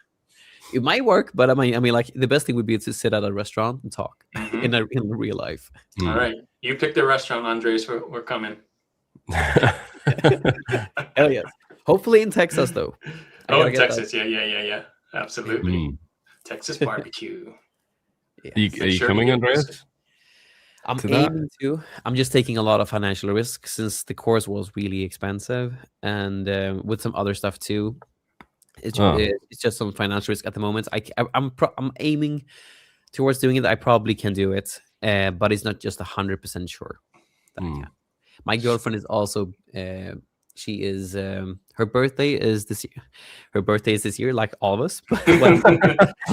It might work, but I mean, like the best thing would be to sit at a restaurant and talk in real life. All right, you pick the restaurant, Andres. We're coming. Hell yes. Hopefully in Texas, though. In Texas, yeah, absolutely. Texas barbecue. Are you coming, Andreas? I'm aiming to. I'm just taking a lot of financial risk since the course was really expensive, and with some other stuff too. It's just some financial risk at the moment. I'm aiming towards doing it. I probably can do it, but it's not just 100% sure that I can. My girlfriend is also. She is. Her birthday is this year. Her birthday is this year, like all of us.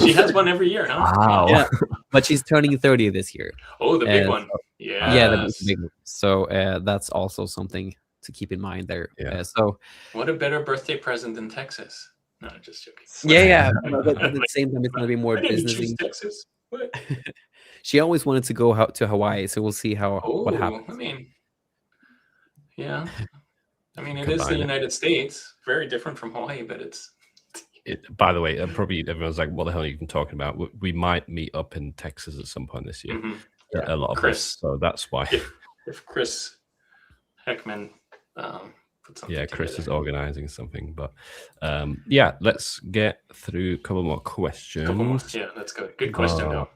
She has one every year, huh? Wow. Yeah, but she's turning 30 this year. Oh, the big one. Yeah, the big one. So that's also something to keep in mind there. So what a better birthday present than Texas? No, just joking. Yeah. But at the same time, it's going to be more businessy. Texas. What? She always wanted to go to Hawaii, so we'll see what happens. I mean, yeah. I mean, it is the United States. Very different from Hawaii, but it's By the way, probably everyone's like, "What the hell are you even talking about?" We might meet up in Texas at some point this year. Yeah. A lot of Chris. us, so that's why. If Chris Heckman put something Chris together. is organizing something, but yeah, let's get through a couple more questions. Yeah, that's good. Good question, though.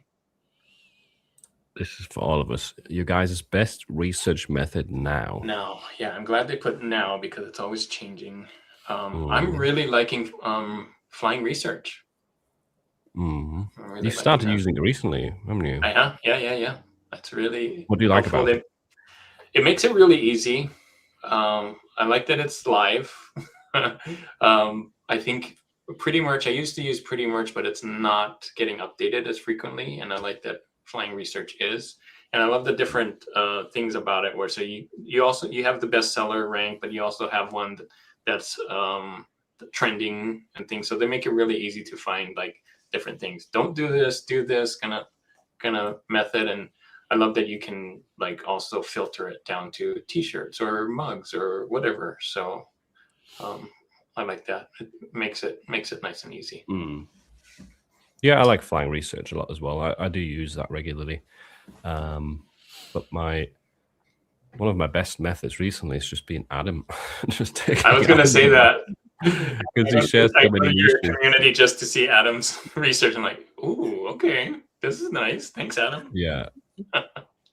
This is for all of us. You guys' best research method now? Now, yeah, I'm glad they put now because it's always changing. I'm really liking flying research. Really you started using it recently, haven't you? Yeah. That's really. What do you like about it? It makes it really easy. I like that it's live. I think Pretty Merch. I used to use Pretty Merch, but it's not getting updated as frequently, and I like that Flying Research is. And I love the different things about it. Where so you have the bestseller rank, but you also have one that's trending and things. So they make it really easy to find like different things. Don't do this, do this kind of method. And I love that you can like also filter it down to t-shirts or mugs or whatever. So I like that. It makes it nice and easy. Yeah, I like Flying Research a lot as well. I do use that regularly. But one of my best methods recently has just been Adam. I was going to say that. Because he shares so many your community just to see Adam's research. I'm like, ooh, okay, this is nice. Thanks, Adam. Yeah.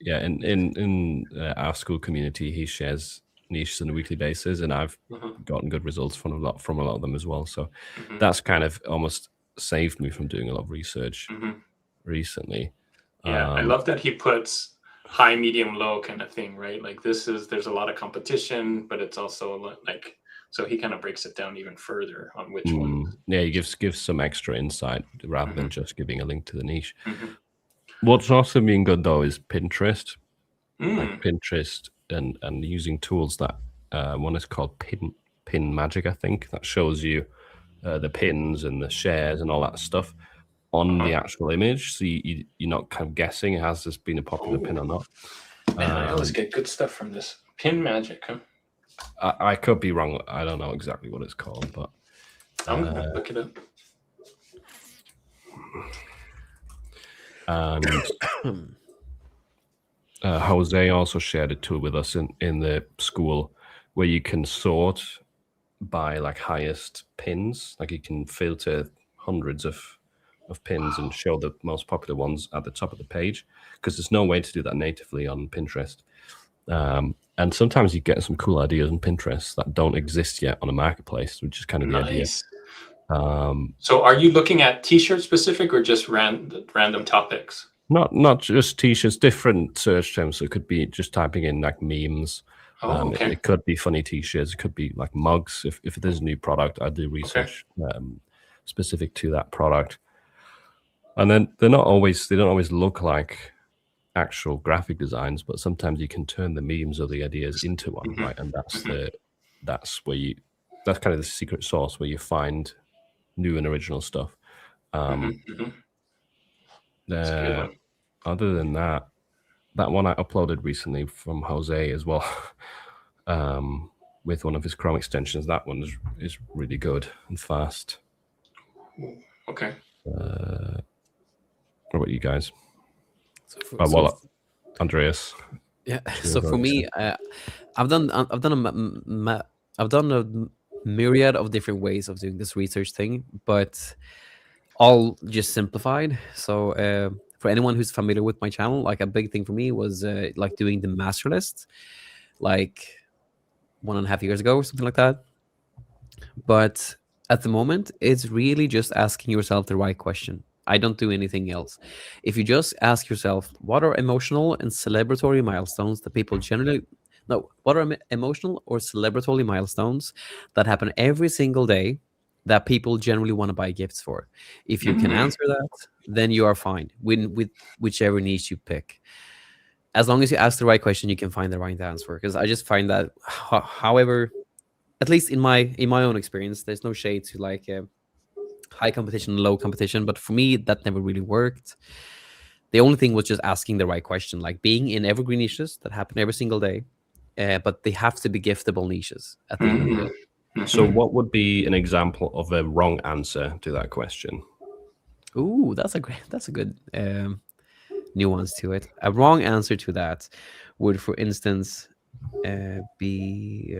Yeah, in our school community, he shares niches on a weekly basis, and I've gotten good results from a lot of them as well. So that's kind of almost saved me from doing a lot of research recently. Yeah, I love that he puts high, medium, low kind of thing, right? Like there's a lot of competition, but it's also like, so he kind of breaks it down even further on which one. Yeah, he gives some extra insight rather than just giving a link to the niche. What's also been good though is Pinterest. Like Pinterest and using tools that one is called Pin Magic, I think, that shows you the pins and the shares and all that stuff on the actual image, so you're not kind of guessing has this been a popular pin or not. Man, I always get good stuff from this Pin Magic, huh? I could be wrong. I don't know exactly what it's called, but I'm gonna look it up. And Jose also shared a tool with us in the school where you can sort by like highest pins. Like you can filter hundreds of pins and show the most popular ones at the top of the page, because there's no way to do that natively on Pinterest. And sometimes you get some cool ideas on Pinterest that don't exist yet on a marketplace, which is kind of the idea. So are you looking at t-shirt specific or just random topics? Not just t-shirts, different search terms. So it could be just typing in like memes. Okay. It could be funny t-shirts. It could be like mugs. If there's a new product, I do research specific to that product. And then they don't always look like actual graphic designs, but sometimes you can turn the memes or the ideas into one, right? And that's that's kind of the secret sauce where you find new and original stuff. Other than that one I uploaded recently from Jose as well, with one of his Chrome extensions. That one is really good and fast. Okay. What about you guys? Andreas. Yeah. So for me, I've done a myriad of different ways of doing this research thing, but all just simplified. So for anyone who's familiar with my channel, like a big thing for me was like doing the master list, like 1.5 years ago or something like that. But at the moment, it's really just asking yourself the right question. I don't do anything else. If you just ask yourself, what are emotional and celebratory milestones that people generally... No, what are emotional or celebratory milestones that happen every single day that people generally want to buy gifts for? If you can answer that, then you are fine with whichever niche you pick. As long as you ask the right question, you can find the right answer. Because I just find that, however, at least in my own experience, there's no shade to like high competition, low competition. But for me, that never really worked. The only thing was just asking the right question, like being in evergreen niches that happen every single day. But they have to be giftable niches at the end of the day. So, Mhm. what would be an example of a wrong answer to that question? Ooh, that's a good nuance to it. A wrong answer to that would, for instance, be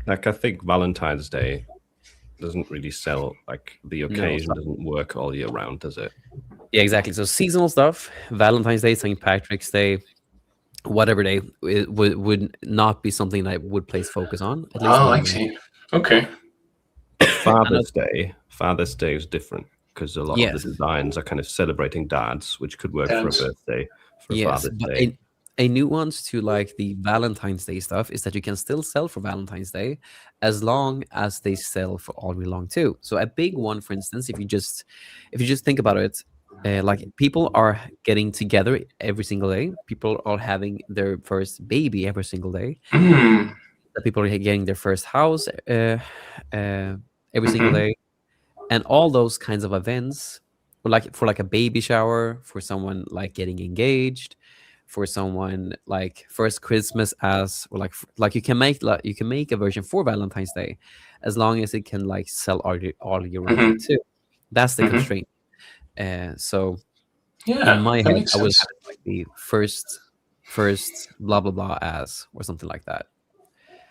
Like, I think Valentine's Day doesn't really sell. Like, the no. occasion doesn't work all year round, does it? Yeah, exactly. So seasonal stuff, Valentine's Day, St. Patrick's Day, whatever day, it would not be something that I would place focus on. At least Oh, not I on my. see. Okay. Father's Day is different because a lot of the Yes, designs are kind of celebrating dads, which could work for a That's birthday, for a yes, Father's but Day. a nuance to like the Valentine's Day stuff is that you can still sell for Valentine's Day as long as they sell for all year long too. So a big one, for instance, if you just think about it, like people are getting together every single day. People are having their first baby every single day. mm, That people are getting their first house uh, every single hmm day, and all those kinds of events, or like for like a baby shower, for someone like getting engaged, for someone like first Christmas, as or like you can make a version for Valentine's Day, as long as it can like sell all year round hmm too. That's the hmm constraint. So in Yeah, my that head, makes I would sense. have like the first blah blah blah as or something like that.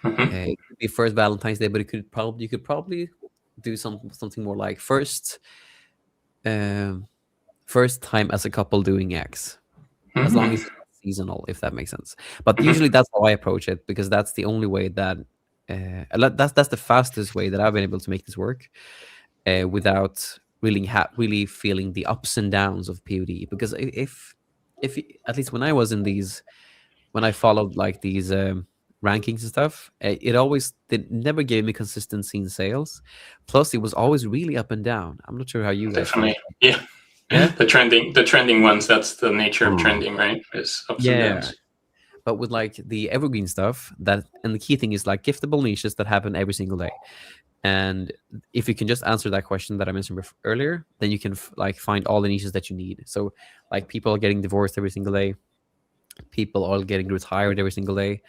Hmm It could be first Valentine's Day, but you could probably do something more like um, first time as a couple doing X, as long hmm as it's not seasonal, if that makes sense. But hmm usually that's how I approach it because that's the only way that that's the fastest way that I've been able to make this work without really feeling the ups and downs of POD. Because at least when I was in these when I followed like these rankings and stuff, it always did never gave me consistency in sales. Plus, it was always really up and down. I'm not sure how you guys feel. Definitely. Yeah. Yeah, The trending ones, that's the nature of Hmm. trending, right? Is ups and yeah. downs. But with like the evergreen stuff, that and the key thing is like giftable niches that happen every single day. And if you can just answer that question that I mentioned earlier, then you can like find all the niches that you need. So like people are getting divorced every single day, people are getting retired every single day,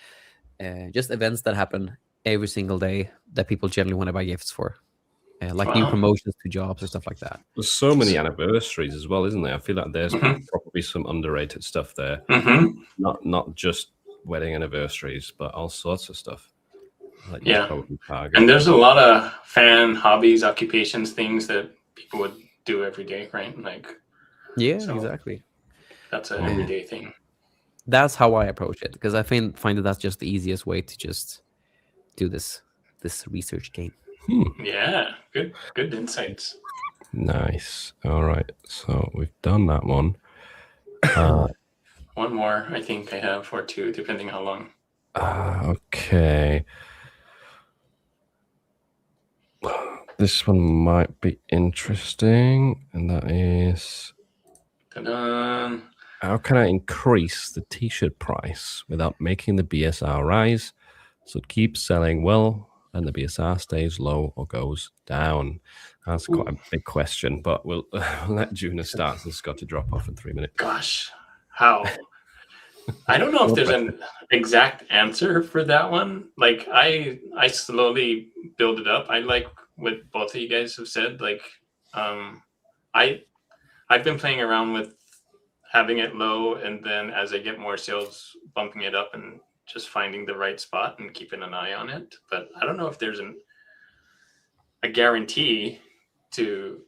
just events that happen every single day that people generally want to buy gifts for, like new Wow. promotions to jobs or stuff like that. There's so many anniversaries as well, isn't there? I feel like there's hmm probably some underrated stuff there. hmm Not just wedding anniversaries, but all sorts of stuff that you could Yeah. probably And target. there's a lot of fan hobbies, occupations, things that people would do every day, right? Like, Yeah, so exactly. that's an Hmm. everyday thing. That's how I approach it because I find that that's just the easiest way to just do this research game. Yeah. Good insights. Nice. All right. So we've done that one. One more, I think I have, or two, depending how long. Okay. This one might be interesting, and that is Ta-da. how can I increase the t-shirt price without making the BSR rise so it keeps selling well and the BSR stays low or goes down? That's quite a big question, but we'll let Juna start since it's got to drop off in 3 minutes. Gosh, how? I don't know if there's an exact answer for that one. Like I slowly build it up. I like what both of you guys have said. Like um I I've been playing around with having it low and then as I get more sales bumping it up and just finding the right spot and keeping an eye on it. But I don't know if there's a guarantee to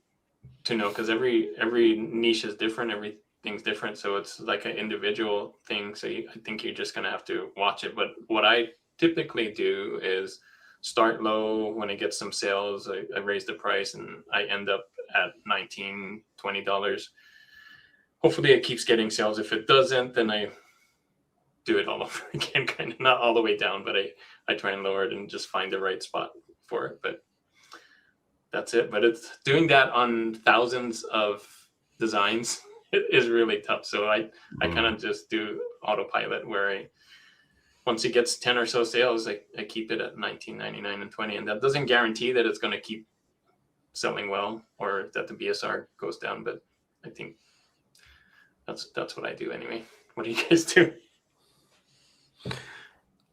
know because every niche is different, everything's different, so it's like an individual thing. So I think you're just gonna have to watch it. But what I typically do is start low. When I get some sales, I raise the price and I end up at $19-20. Hopefully it keeps getting sales. If it doesn't, then I do it all over again, kind of not all the way down, but I try and lower it and just find the right spot for it. But that's it. But it's doing that on thousands of designs is really tough. So I kind of just do autopilot where once it gets 10 or so sales, I keep it at $19.99 and 20. And that doesn't guarantee that it's going to keep selling well or that the BSR goes down. But I think that's what I do anyway. What do you guys do?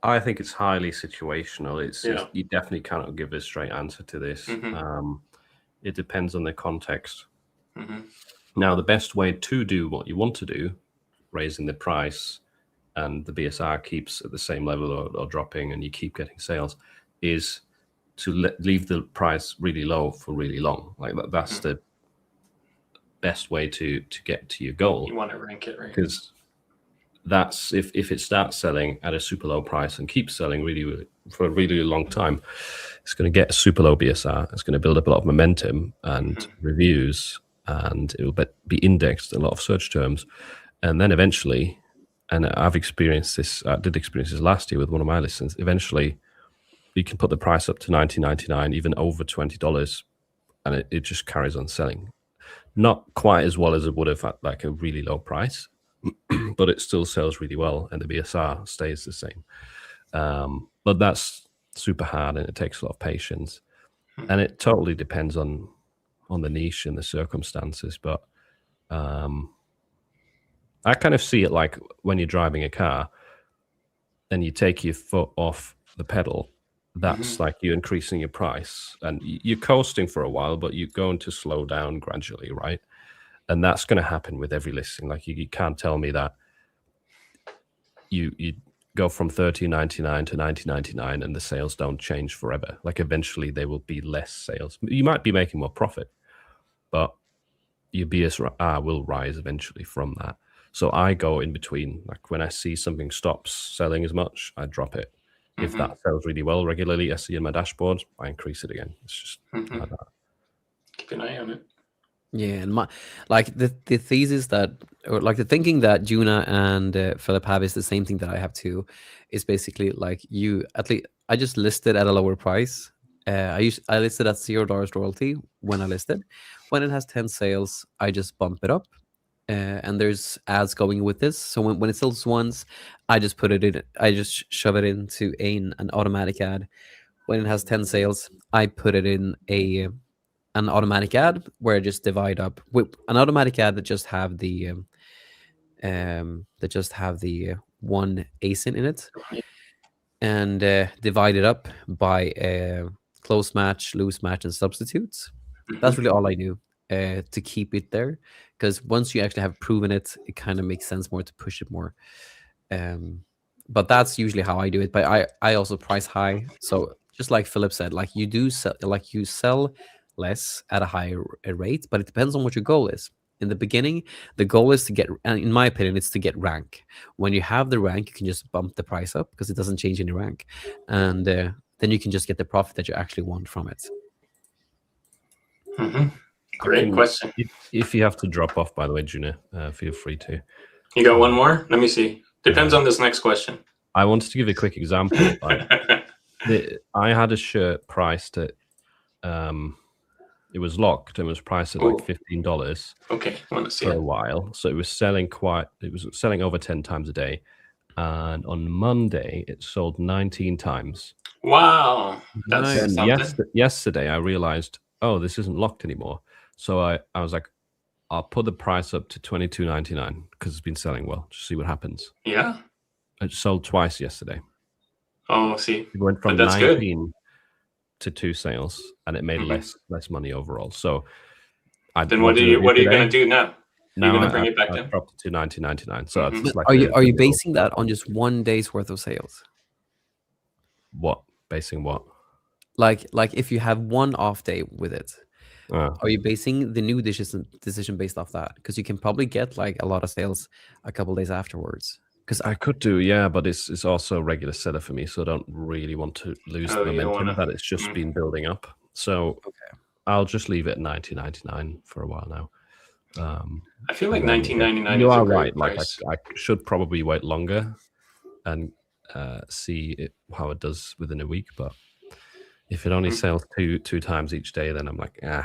I think it's highly situational. Yeah. You definitely cannot give a straight answer to this. It depends on the context. Now, the best way to do what you want to do, raising the price, and the BSR keeps at the same level or dropping, and you keep getting sales, is to leave the price really low for really long. Like that's the best way to get to your goal. You want to rank it, right? Because that's if it starts selling at a super low price and keeps selling really for a really long time, it's going to get a super low BSR. It's going to build up a lot of momentum and reviews, and it will be indexed in a lot of search terms. And then eventually, and I've experienced this, I did experience this last year with one of my listings, eventually you can put the price up to $19.99, even over $20, and it just carries on selling. Not quite as well as it would have at like a really low price, but it still sells really well, and the BSR stays the same. But that's super hard, and it takes a lot of patience, and it totally depends on the niche and the circumstances. But I kind of see it like when you're driving a car and you take your foot off the pedal, that's like you're increasing your price, and you're coasting for a while, but you're going to slow down gradually, right? And that's going to happen with every listing. Like you can't tell me that you go from $13.99 to $19.99 and the sales don't change forever. Like eventually there will be less sales. You might be making more profit, but your BSR will rise eventually from that. So I go in between. Like when I see something stops selling as much, I drop it. If that sells really well regularly, I see in my dashboard, I increase it again. It's just like that. Keep an eye on it. Yeah, and the thesis that, or like the thinking that Juna and Philip have is the same thing that I have too. Is basically like I just listed at a lower price. I listed at $0 royalty when I listed. When it has 10 sales, I just bump it up. And there's ads going with this. So when it sells once, I just put it in. I just shove it into an automatic ad. When it has 10 sales, I put it in an automatic ad where I just divide up with an automatic ad that just have the one ASIN in it, and divide it up by close match, loose match, and substitutes. That's really all I do to keep it there, because once you actually have proven it, it kind of makes sense more to push it more. But that's usually how I do it. But I also price high. So just like Philip said, like you sell less at a higher rate, but it depends on what your goal is. In the beginning, the goal is to get, and in my opinion, it's to get rank. When you have the rank, you can just bump the price up because it doesn't change any rank, and then you can just get the profit that you actually want from it. Great question. If you have to drop off, by the way, Juna, feel free to. You got one more? Let me see. Depends on this next question. I wanted to give a quick example. I had a shirt priced at, it was locked and was priced at like $15. Okay, I want to see for a while. So it was selling over 10 times a day. And on Monday, it sold 19 times. Wow. That's something. Yesterday, I realized, oh, this isn't locked anymore. So I was like, I'll put the price up to $22.99 because it's been selling well. Just see what happens. Yeah. It sold twice yesterday. Oh, see. It went from 19 to 2 sales, and it made less money overall. So then what are you going to do now? Now you're going to bring it back down? Dropped to $19.99. So it's like are you basing that on just one day's worth of sales? What? Basing what? Like if you have one off day with it, are you basing the new decision based off that? Because you can probably get like a lot of sales a couple days afterwards. Because I could do, yeah, but it's also a regular seller for me, so I don't really want to lose the momentum that it's just been building up. So I'll just leave it at $19.99 for a while now. I feel like $19.99 you is are a great right. price. Like I should probably wait longer and see how it does within a week. But if it only sells two times each day, then I'm like, I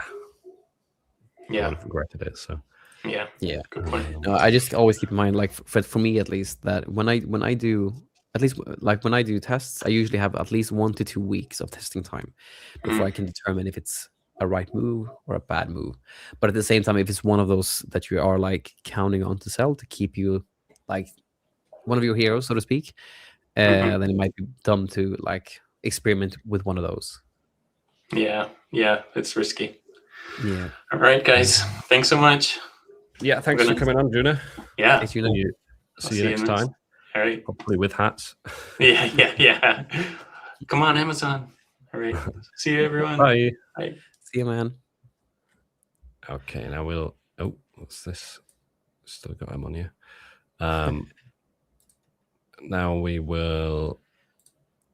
would have regretted it. So. Yeah. Good point. No, I just always keep in mind, like for me at least, that when I do tests, I usually have at least 1 to 2 weeks of testing time before I can determine if it's a right move or a bad move. But at the same time, if it's one of those that you are like counting on to sell to keep you like one of your heroes, so to speak, then it might be dumb to like experiment with one of those. Yeah, it's risky. Yeah. All right, guys. Thanks so much. Yeah, thanks for coming on, Juna. Yeah. Thanks, Juna. See you next time. All right. Hopefully with hats. Yeah. Come on, Amazon. All right. See you, everyone. Bye. Bye. See you, man. Okay, now we'll. Oh, what's this? Still got him on you. Now we will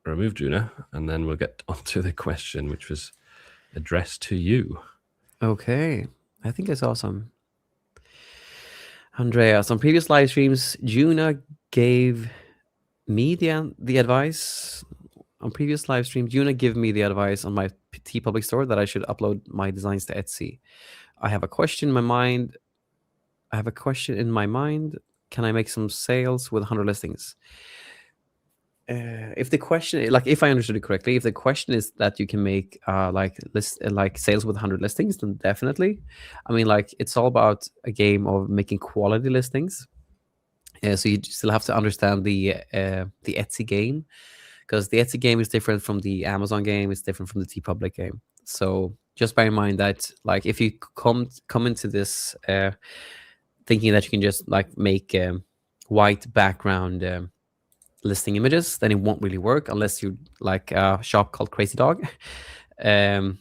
remove Juna, and then we'll get onto the question, which was addressed to you. Okay. I think I saw some. Andreas, on previous live streams, Juna gave me the advice. On previous live streams, Juna gave me the advice on my TeePublic store that I should upload my designs to Etsy. I have a question in my mind. Can I make some sales with 100 listings? If the question, like, if I understood it correctly, if the question is that you can make like sales with 100 listings, then definitely. I mean, like, it's all about a game of making quality listings. So you still have to understand the Etsy game, because the Etsy game is different from the Amazon game. It's different from the TeePublic game. So just bear in mind that, like, if you come into this thinking that you can just like make white background listing images, then it won't really work unless you like a shop called Crazy Dog, and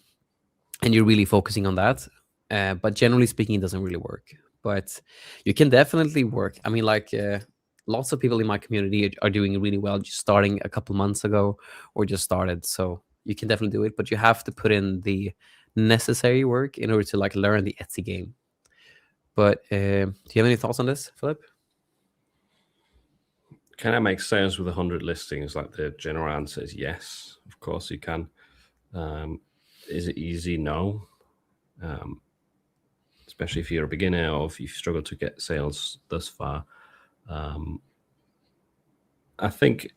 you're really focusing on that. But generally speaking, it doesn't really work. But you can definitely work. I mean, like, lots of people in my community are doing really well, just starting a couple months ago or just started. So you can definitely do it, but you have to put in the necessary work in order to like learn the Etsy game. But do you have any thoughts on this, Philip? Can I make sales with 100 listings? Like, the general answer is yes. Of course you can. Is it easy? No. Especially if you're a beginner or if you've struggled to get sales thus far. I think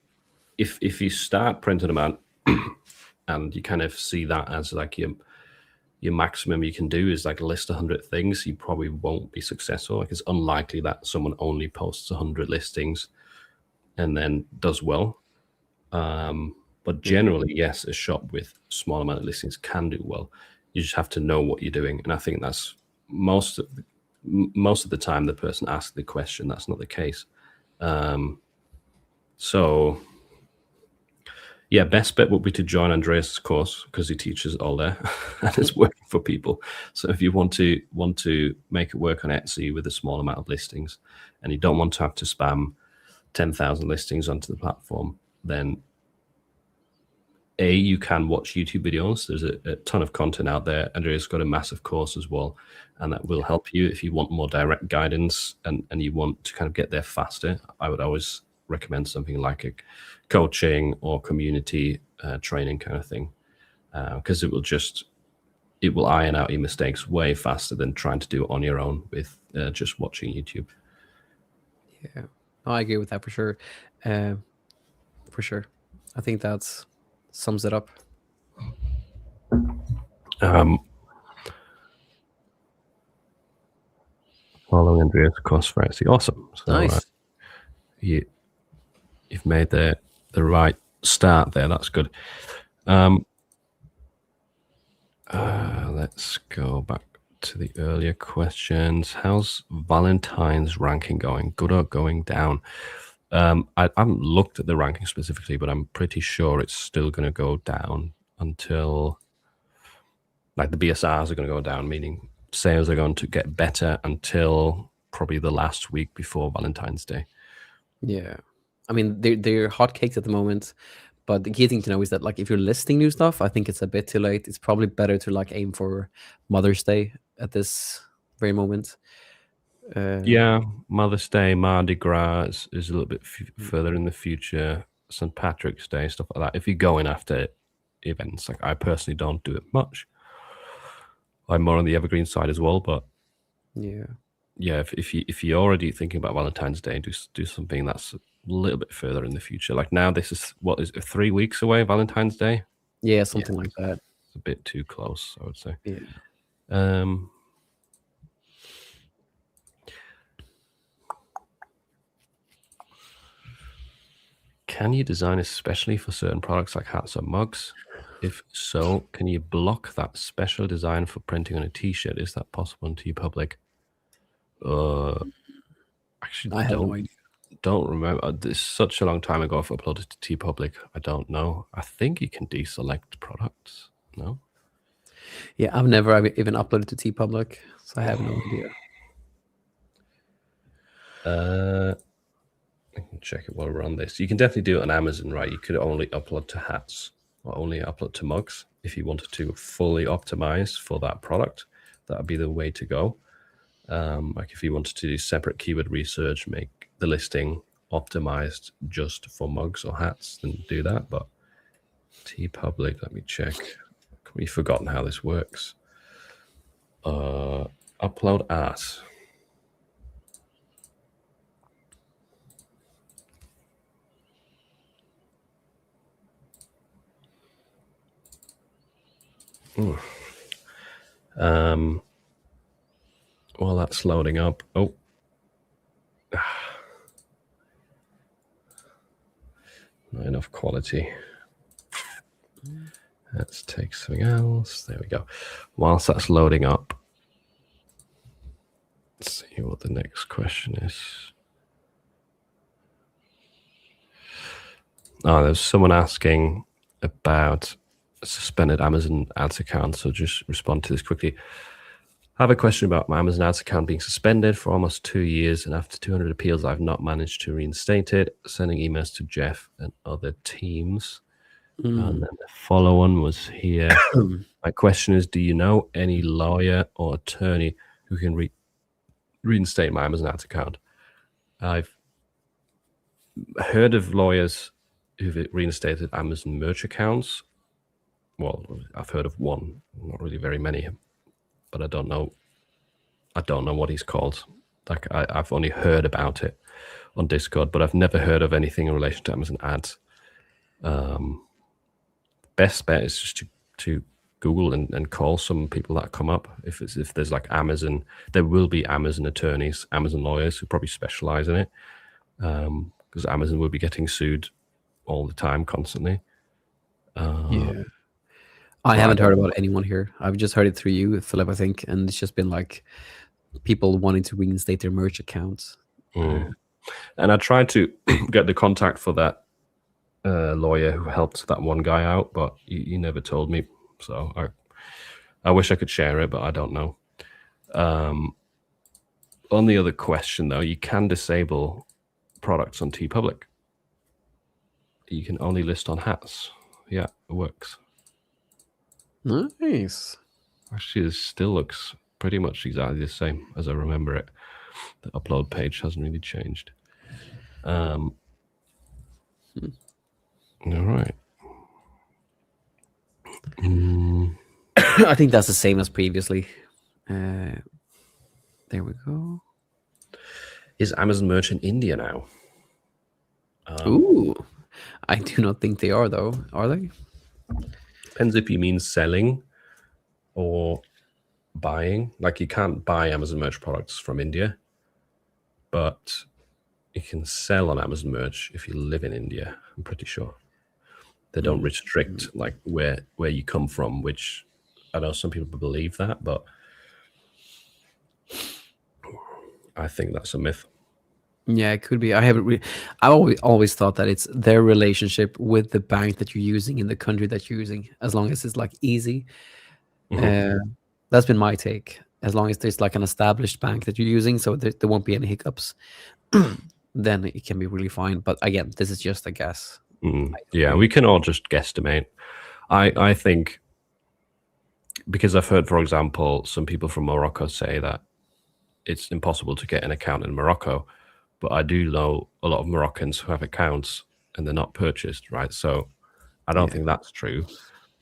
if you start printing them out and you kind of see that as like your maximum you can do is like list 100 things, you probably won't be successful. Like, it's unlikely that someone only posts 100 listings and then does well. But generally, yes, a shop with small amount of listings can do well. You just have to know what you're doing. And I think that's most of the time the person asks the question, that's not the case. So yeah, best bet would be to join Andreas' course, because he teaches it all there and it's working for people. So if you want to make it work on Etsy with a small amount of listings and you don't want to have to spam 10,000 listings onto the platform, then you can watch YouTube videos. There's a ton of content out there. Andreas got a massive course as well, and that will help you if you want more direct guidance and you want to kind of get there faster. I would always recommend something like a coaching or community training kind of thing, because it will iron out your mistakes way faster than trying to do it on your own with just watching YouTube. Yeah, I agree with that for sure. For sure, I think that sums it up. Following Andreas' course for Etsy, awesome. So, nice. You've made the right start there. That's good. Let's go back to the earlier questions. How's Valentine's ranking going? Good or going down? I haven't looked at the ranking specifically, but I'm pretty sure it's still going to go down until, like, the BSRs are going to go down, meaning sales are going to get better until probably the last week before Valentine's Day. Yeah, I mean, they're hotcakes at the moment, but the key thing to know is that, like, if you're listing new stuff, I think it's a bit too late. It's probably better to like aim for Mother's Day at this very moment. Yeah, Mother's Day, Mardi Gras is a little bit further in the future. St. Patrick's Day, stuff like that. If you're going after events, like, I personally don't do it much. I'm more on the evergreen side as well, but yeah, if you're already thinking about Valentine's Day, do something that's a little bit further in the future. Like, now this is, what is it, 3 weeks away, Valentine's Day? Yeah, something like that. It's a bit too close, I would say. Yeah. can you design especially for certain products like hats or mugs? If so, can you block that special design for printing on a T-shirt? Is that possible in TeePublic? Actually, I have no idea. don't remember. This is such a long time ago. I've uploaded to TeePublic. I don't know. I think you can deselect products. No. Yeah, I've never even uploaded to TeePublic, so I have no idea. I can check it while we're on this. You can definitely do it on Amazon, right? You could only upload to hats or only upload to mugs. If you wanted to fully optimize for that product, that would be the way to go. Like if you wanted to do separate keyword research, make the listing optimized just for mugs or hats, then do that. But TeePublic, let me check. We've forgotten how this works. Upload as. While that's loading up. Oh. Not enough quality. Let's take something else. There we go. Whilst that's loading up, let's see what the next question is. Oh, there's someone asking about a suspended Amazon ads account. So just respond to this quickly. I have a question about my Amazon ads account being suspended for almost 2 years. And after 200 appeals, I've not managed to reinstate it, sending emails to Jeff and other teams. And then the follow-on was here. My question is, do you know any lawyer or attorney who can reinstate my Amazon ads account? I've heard of lawyers who've reinstated Amazon merch accounts. Well, I've heard of one, not really very many, but I don't know what he's called. Like I've only heard about it on Discord, but I've never heard of anything in relation to Amazon ads. Best bet is just to Google and call some people that come up. If there's like Amazon, there will be Amazon attorneys, Amazon lawyers who probably specialize in it, because Amazon will be getting sued all the time, constantly. Yeah, I haven't heard about anyone here. I've just heard it through you, Philip, I think, and it's just been like people wanting to reinstate their merch accounts. And I tried to get the contact for that lawyer who helped that one guy out, but you never told me. So I wish I could share it, but I don't know. On the other question, though, you can disable products on TeePublic. You can only list on hats. Yeah, it works. Nice. Actually, it still looks pretty much exactly the same as I remember it. The upload page hasn't really changed. All right. I think that's the same as previously. There we go. Is Amazon merch in India now? Ooh, I do not think they are, though. Are they? Depends if you mean selling or buying. Like you can't buy Amazon merch products from India, but you can sell on Amazon merch if you live in India. I'm pretty sure they don't restrict like where you come from, which I know some people believe that, but I think that's a myth. Yeah, it could be. I haven't. I always thought that it's their relationship with the bank that you're using in the country that you're using. As long as it's like easy, that's been my take. As long as there's like an established bank that you're using, so there won't be any hiccups, then it can be really fine. But again, this is just a guess. Yeah, we can all just guesstimate. I think, because I've heard, for example, some people from Morocco say that it's impossible to get an account in Morocco. But I do know a lot of Moroccans who have accounts and they're not purchased, right? So I don't think that's true.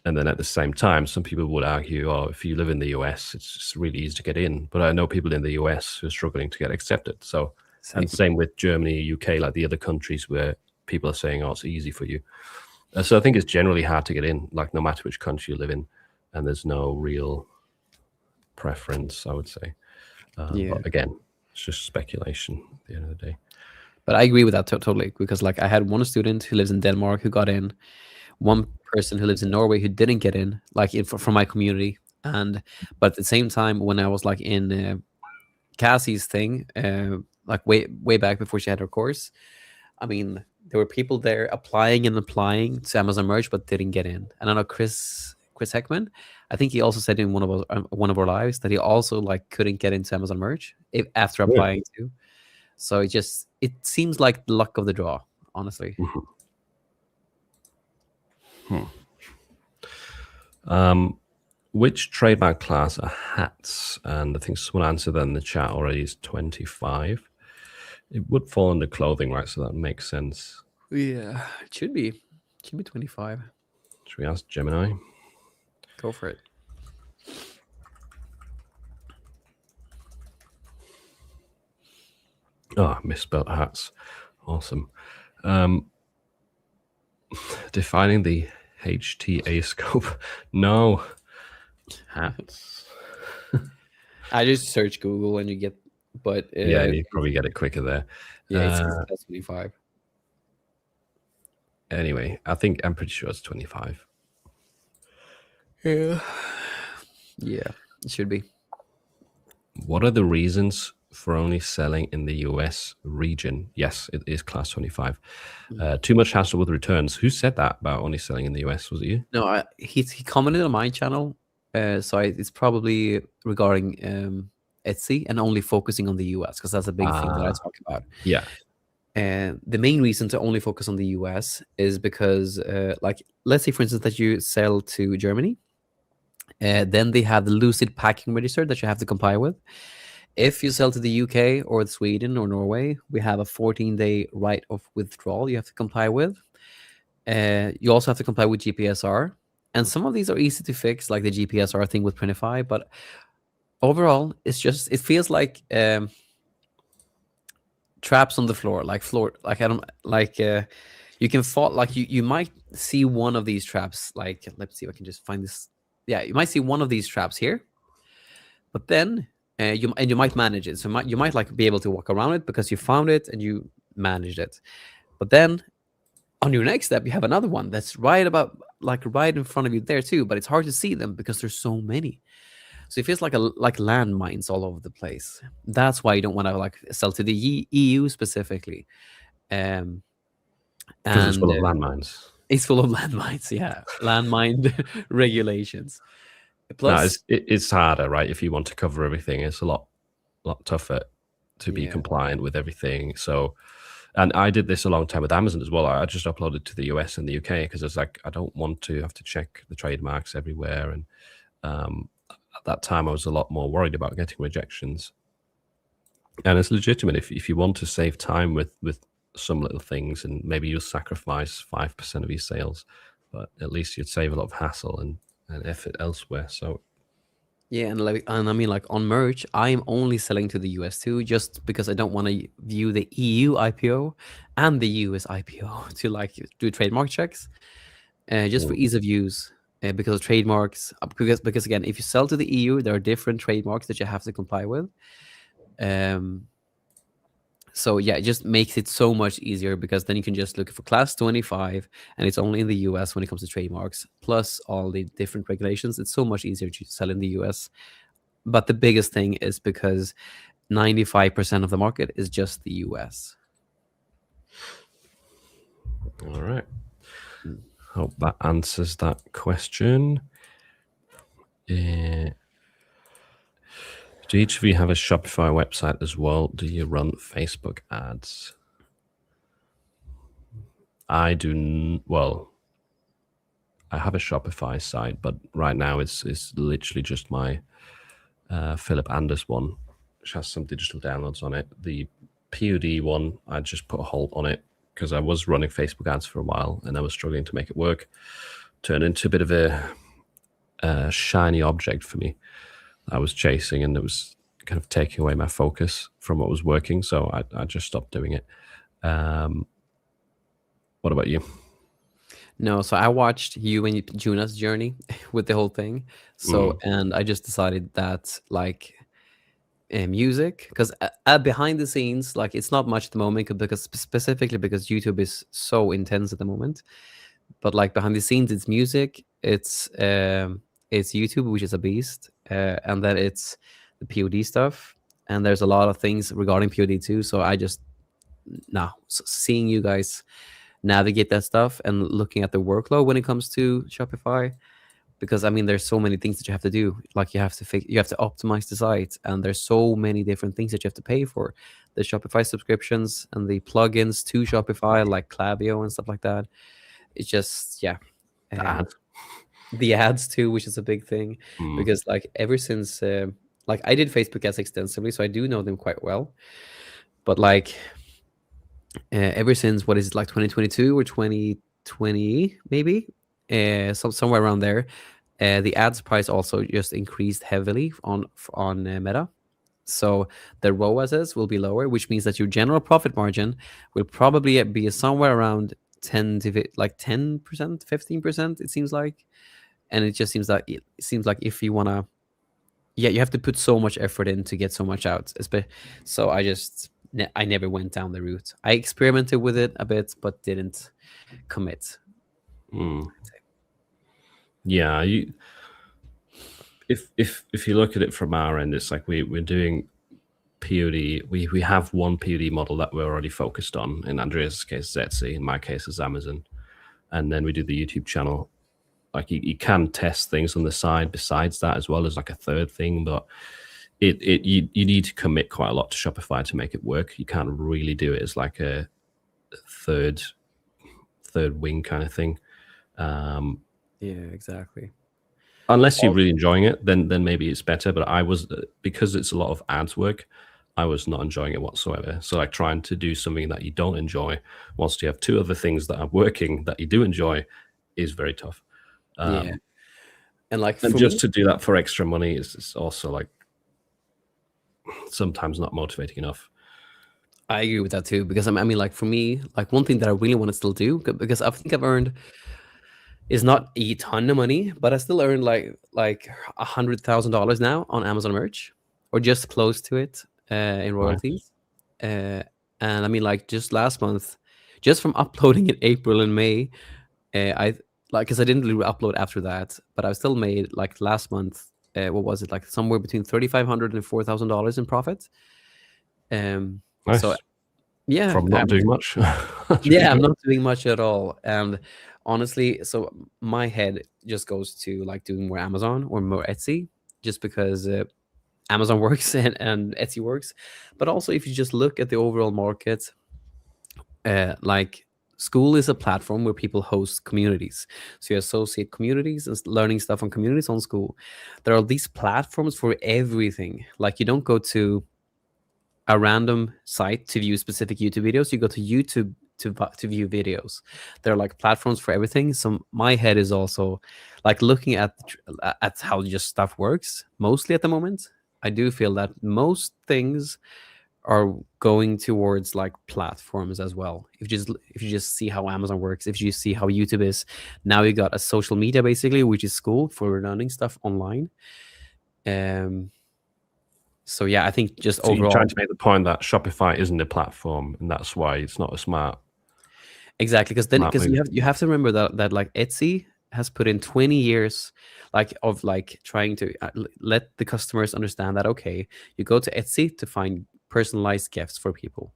And then at the same time, some people would argue, oh, if you live in the US, it's just really easy to get in. But I know people in the US who are struggling to get accepted. So, and same with Germany, UK, like the other countries where people are saying, oh, it's easy for you. So I think it's generally hard to get in, like no matter which country you live in. And there's no real preference, I would say. But again, it's just speculation at the end of the day. But I agree with that totally, because like I had one student who lives in Denmark who got in, one person who lives in Norway who didn't get in, like from my community. And but at the same time, when I was like in Cassie's thing, like way back before she had her course, I mean, there were people there applying to Amazon Merch but didn't get in. And I know Chris Heckman, I think he also said in one of our lives that he also like couldn't get into Amazon Merch after applying too. So it seems like the luck of the draw, honestly. Which trademark class are hats? And I think someone answered that in the chat already. Is 25. It would fall under clothing, right? So that makes sense. Yeah, it should be 25. Should we ask Gemini? Go for it. Oh, misspelled hats. Awesome. Defining the HTA scope. No. Hats. I just search Google and you get, but yeah, you probably get it quicker there. Yeah, it's 25. Anyway, I'm pretty sure it's 25. Yeah, it should be. What are the reasons for only selling in the US region? Yes, it is class 25. Too much hassle with returns. Who said that about only selling in the US? Was it you? No, he commented on my channel. So it's probably regarding Etsy and only focusing on the US, because that's a big thing that I talk about. Yeah. And the main reason to only focus on the US is because, like, let's say, for instance, that you sell to Germany, then they have the Lucid packing register that you have to comply with. If you sell to the UK or Sweden or Norway, we have a 14-day right of withdrawal you have to comply with. You also have to comply with GPSR. And some of these are easy to fix, like the GPSR thing with Printify. But overall, it feels like traps on the floor, you can fall, like you might see one of these traps, like, let's see if I can just find this. Yeah, you might see one of these traps here, but then you might manage it. So you might like be able to walk around it because you found it and you managed it. But then on your next step, you have another one that's right in front of you there too, but it's hard to see them because there's so many. So it feels like landmines all over the place. That's why you don't want to like sell to the EU specifically. Because it's full of landmines. It's full of landmines, yeah. Landmine regulations. Plus, it's harder, right? If you want to cover everything, it's a lot tougher to be compliant with everything. So, and I did this a long time with Amazon as well. I just uploaded to the US and the UK because it's like I don't want to have to check the trademarks everywhere. And at that time, I was a lot more worried about getting rejections. And it's legitimate if you want to save time with some little things, and maybe you'll sacrifice 5% of your sales, but at least you'd save a lot of hassle and effort elsewhere. So yeah, and I mean, like on merch, I'm only selling to the US too, just because I don't want to view the EU IPO and the US IPO to like do trademark checks, just for ease of use. Because of trademarks, because again, if you sell to the EU, there are different trademarks that you have to comply with. So yeah, it just makes it so much easier, because then you can just look for class 25 and it's only in the US when it comes to trademarks, plus all the different regulations. It's so much easier to sell in the US. But the biggest thing is because 95% of the market is just the US. All right. Hope that answers that question. Do each of you have a Shopify website as well? Do you run Facebook ads? I do. Well, I have a Shopify site, but right now it's literally just my Philip Anders one, which has some digital downloads on it. The PUD one, I just put a halt on it because I was running Facebook ads for a while and I was struggling to make it work. Turned into a bit of a shiny object for me I was chasing, and it was kind of taking away my focus from what was working. So I just stopped doing it. What about you? No, so I watched you and Juna's journey with the whole thing. So, and I just decided that like music, because behind the scenes, like it's not much at the moment because specifically because YouTube is so intense at the moment. But like behind the scenes, it's music, it's YouTube, which is a beast, and then it's the POD stuff, and there's a lot of things regarding POD too. So I just now seeing you guys navigate that stuff and looking at the workload when it comes to Shopify, because I mean there's so many things that you have to do. Like you have to optimize the site, and there's so many different things that you have to pay for. The Shopify subscriptions and the plugins to Shopify, like Klaviyo and stuff like that. It's just the ads too, which is a big thing. Because like ever since like I did Facebook ads extensively, so I do know them quite well. But like ever since, what is it, like 2022 or 2020 maybe, somewhere around there, the ads price also just increased heavily on Meta. So the ROASs will be lower, which means that your general profit margin will probably be somewhere around 10%, 15%, it seems like. And it just seems like if you want to, you have to put so much effort in to get so much out. So I never went down the route. I experimented with it a bit, but didn't commit. Yeah, if you look at it from our end, it's like we're doing POD. We have one POD model that we're already focused on. In Andreas' case, Etsy. In my case, it's Amazon. And then we do the YouTube channel. Like you can test things on the side besides that as well as like a third thing, but you need to commit quite a lot to Shopify to make it work. You can't really do it as like a third wing kind of thing. Yeah, exactly. Unless you're really enjoying it, then maybe it's better. But I was, because it's a lot of ads work, I was not enjoying it whatsoever. So like trying to do something that you don't enjoy whilst you have two other things that are working that you do enjoy is very tough. Yeah, and like just to do that for extra money is also like sometimes not motivating enough. I agree with that too, because I mean, like for me, like one thing that I really want to still do, because I think I've earned is not a ton of money, but I still earn like $100,000 now on Amazon merch, or just close to it in royalties. And I mean, like just last month, just from uploading in April and May, because I didn't really upload after that, but I still made like last month, what was it, like somewhere between $3,500 and $4,000 in profit. Nice. So yeah, from not doing much. Yeah, I'm not doing much at all. And honestly, so my head just goes to like doing more Amazon or more Etsy, just because Amazon works and Etsy works. But also, if you just look at the overall market, like Skool is a platform where people host communities. So you associate communities and learning stuff on communities on Skool. There are these platforms for everything. Like you don't go to a random site to view specific YouTube videos. You go to YouTube to view videos. There are like platforms for everything. So my head is also like looking at how just stuff works. Mostly at the moment, I do feel that most things are going towards like platforms as well. If you just see how Amazon works, if you see how YouTube is, now you got a social media basically, which is Skool for learning stuff online. So yeah, I think just overall, you're trying to make the point that Shopify isn't a platform, and that's why it's not a smart. Exactly, because you have to remember that like Etsy has put in 20 years of trying to let the customers understand that, okay, you go to Etsy to find personalized gifts for people,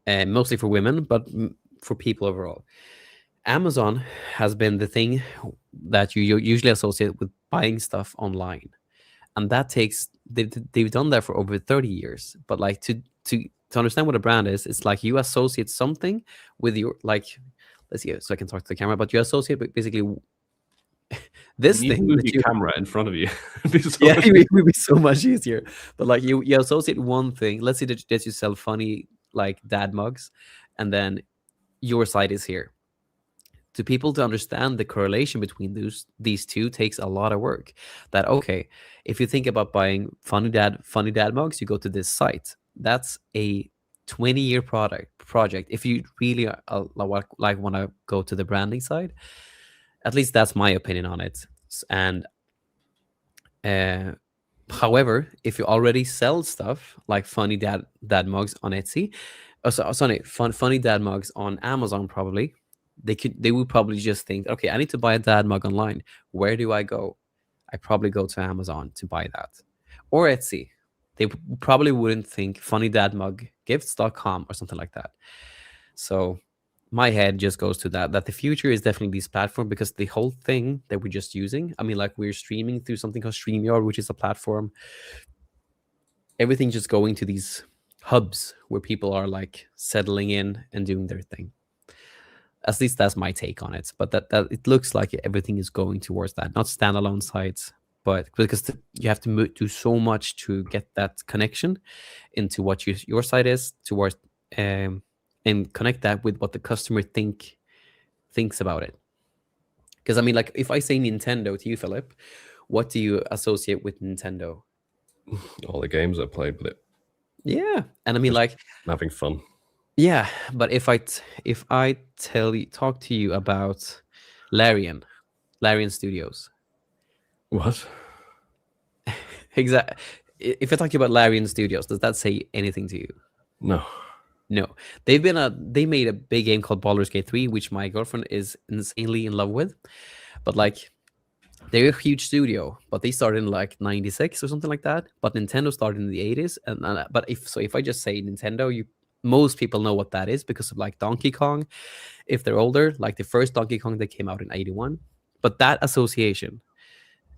and mostly for women, but for people overall. Amazon has been the thing that you usually associate with buying stuff online, and that takes they've done that for over 30 years. But like to understand what a brand is, it's like you associate something with your, like, let's see, so I can talk to the camera, but you associate basically this thing with your camera in front of you. Yeah, it would be so much easier. But like you associate one thing. Let's say that you sell funny like dad mugs, and then your site is here. To people to understand the correlation between these two takes a lot of work. That, okay, if you think about buying funny dad mugs, you go to this site. That's a 20-year project. If you really want to go to the branding side, at least that's my opinion on it. And However, if you already sell stuff like funny dad mugs on Etsy, sorry, funny dad mugs on Amazon, probably they would probably just think, okay, I need to buy a dad mug online. Where do I go? I probably go to Amazon to buy that, or Etsy. They probably wouldn't think funny dad mug gifts.com or something like that. So my head just goes to that the future is definitely this platform, because the whole thing that we're just using, I mean, like, we're streaming through something called StreamYard, which is a platform. Everything just going to these hubs where people are like settling in and doing their thing. At least that's my take on it. But that it looks like everything is going towards that, not standalone sites, but because you have to do so much to get that connection into what your site is towards, and connect that with what the customer thinks about it. Because I mean, like, if I say Nintendo to you, Philip, what do you associate with Nintendo? All the games I played with it. Yeah, and I mean, Just like, having fun. yeah, but if I talk to you about Larian Studios, What? exactly. If I talk to you about Larian Studios, does that say anything to you? No. No. They made a big game called Baldur's Gate 3, which my girlfriend is insanely in love with. But like, they're a huge studio, but they started in like 96 or something like that. But Nintendo started in the 80s. But if I just say Nintendo, most people know what that is because of like Donkey Kong. If they're older, like the first Donkey Kong that came out in 81. But that association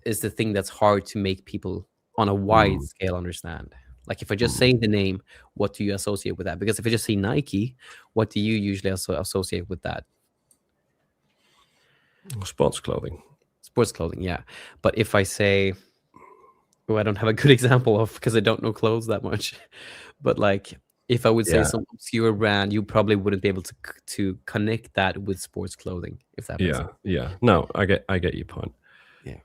is the thing that's hard to make people on a wide scale understand. Like, if I just say the name, what do you associate with that? Because if I just say Nike, what do you usually associate with that? Sports clothing. Sports clothing, yeah. But if I say, I don't have a good example of, because I don't know clothes that much. But like, if I would say some obscure brand, you probably wouldn't be able to connect that with sports clothing. If that makes sense. Yeah. No, I get your point. Yeah.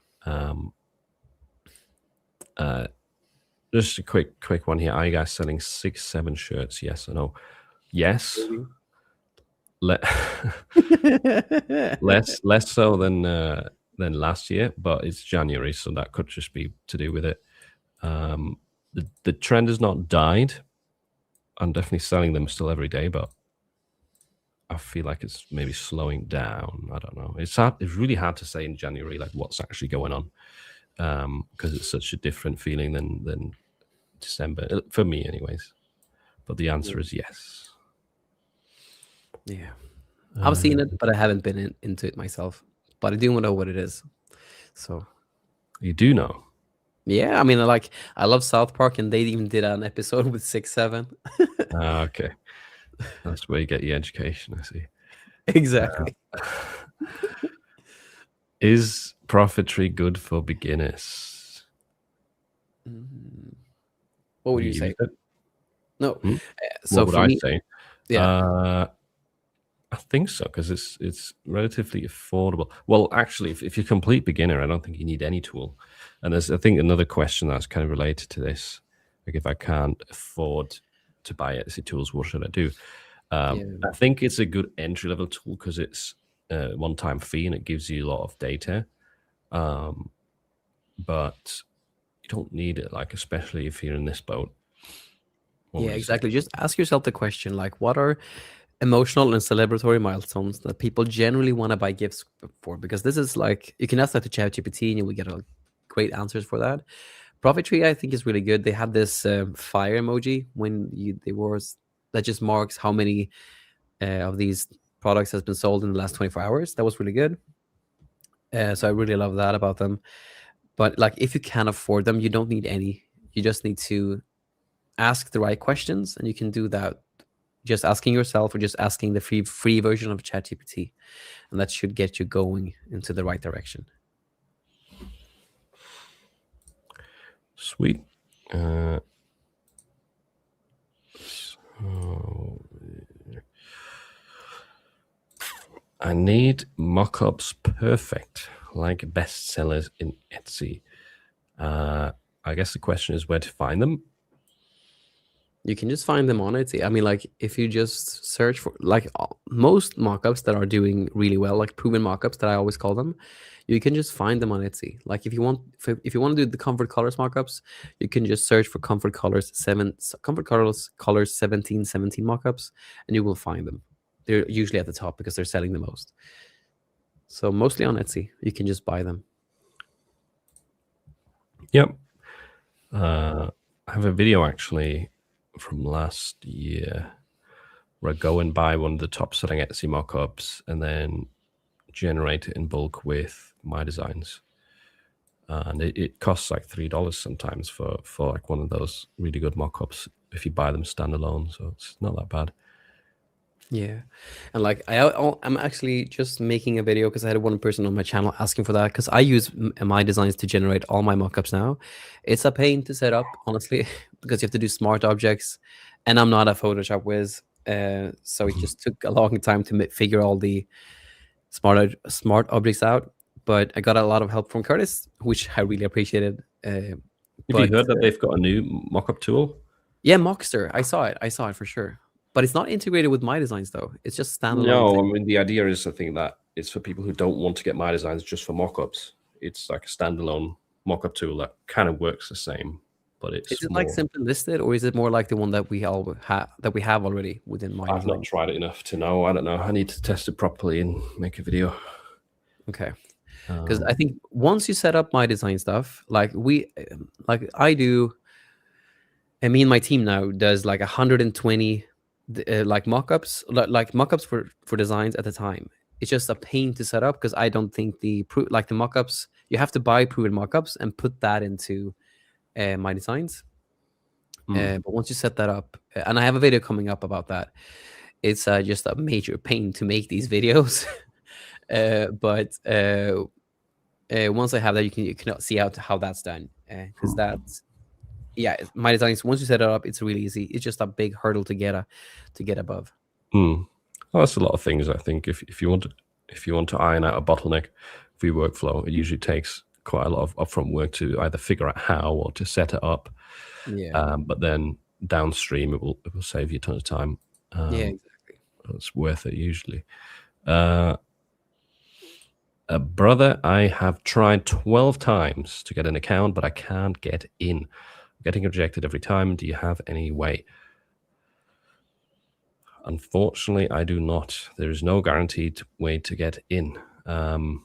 Just a quick one here. Are you guys selling 6-7 shirts? Yes or no? Yes. less so than last year, but it's January, so that could just be to do with it. The trend has not died. I'm definitely selling them still every day, but I feel like it's maybe slowing down. I don't know. It's hard. It's really hard to say in January, like, what's actually going on, because it's such a different feeling than December for me, anyways. But the answer is yes. Yeah, I've seen it, but I haven't been into it myself. But I do know what it is. So you do know. Yeah, I mean, like, I love South Park, and they even did an episode with 6-7. Okay, that's where you get your education. I see. Exactly. Is Profitry good for beginners? What would you say? No. So what would I say? Yeah. I think so, because it's relatively affordable. Well, actually, if you're a complete beginner, I don't think you need any tool. And there's, I think, another question that's kind of related to this. Like, if I can't afford to buy Etsy tools, what should I do? I think it's a good entry-level tool because it's a one-time fee and it gives you a lot of data. But you don't need it, like, especially if you're in this boat. Yeah, exactly. Just ask yourself the question, like, what are emotional and celebratory milestones that people generally want to buy gifts for? Because this is like, you can ask that to ChatGPT and you will get great answers for that. Profitry, I think, is really good. They have this fire emoji that just marks how many of these products has been sold in the last 24 hours. That was really good. So I really love that about them. But like, if you can't afford them, you don't need any. You just need to ask the right questions, and you can do that just asking yourself or just asking the free version of ChatGPT, and that should get you going into the right direction. Sweet. I need mockups perfect, like bestsellers in Etsy. I guess the question is where to find them. You can just find them on Etsy. I mean, like if you just search for like most mockups that are doing really well, like proven mockups that I always call them, you can just find them on Etsy. Like if you want, if you want to do the Comfort Colors mockups, you can just search for Comfort Colors 1717 mockups, and you will find them. They're usually at the top because they're selling the most. So mostly on Etsy, you can just buy them. Yep. I have a video actually from last year where I go and buy one of the top selling Etsy mockups and then generate it in bulk with my designs. And it costs like $3 sometimes for like one of those really good mockups if you buy them standalone. So it's not that bad. Yeah, and like I'm actually just making a video because I had one person on my channel asking for that because I use my designs to generate all my mockups now. It's a pain to set up, honestly, because you have to do smart objects, and I'm not a Photoshop whiz, so it just took a long time to figure all the smart objects out. But I got a lot of help from Curtis, which I really appreciated. Have you heard that they've got a new mockup tool? Yeah, Mockster. I saw it for sure. But it's not integrated with my designs, though. It's just standalone. No, thing. I mean, the idea is, I think, that it's for people who don't want to get my designs just for mockups. It's like a standalone mockup tool that kind of works the same, but it's Is it like Simply Listed, or is it more like the one that we all have already within my I've not tried it enough to know. I don't know. I need to test it properly and make a video. Okay. Because I think once you set up my design stuff, like I do, and me and my team now does like 120 like mockups, like mockups for designs at a time. It's just a pain to set up because I don't think the mockups, you have to buy proven mockups and put that into my designs. But once you set that up, and I have a video coming up about that, it's just a major pain to make these videos. But once I have that, you can see how that's done, because that's, yeah, my designs, once you set it up, it's really easy. It's just a big hurdle to get above. Well, that's a lot of things. I think if you want to iron out a bottleneck for your workflow, it usually takes quite a lot of upfront work to either figure out how or to set it up. Yeah. But then downstream, it will save you a ton of time. Yeah, exactly. It's worth it usually. Brother, I have tried 12 times to get an account, but I can't get in. Getting rejected every time. Do you have any way? Unfortunately, I do not. There is no guaranteed way to get in. Probably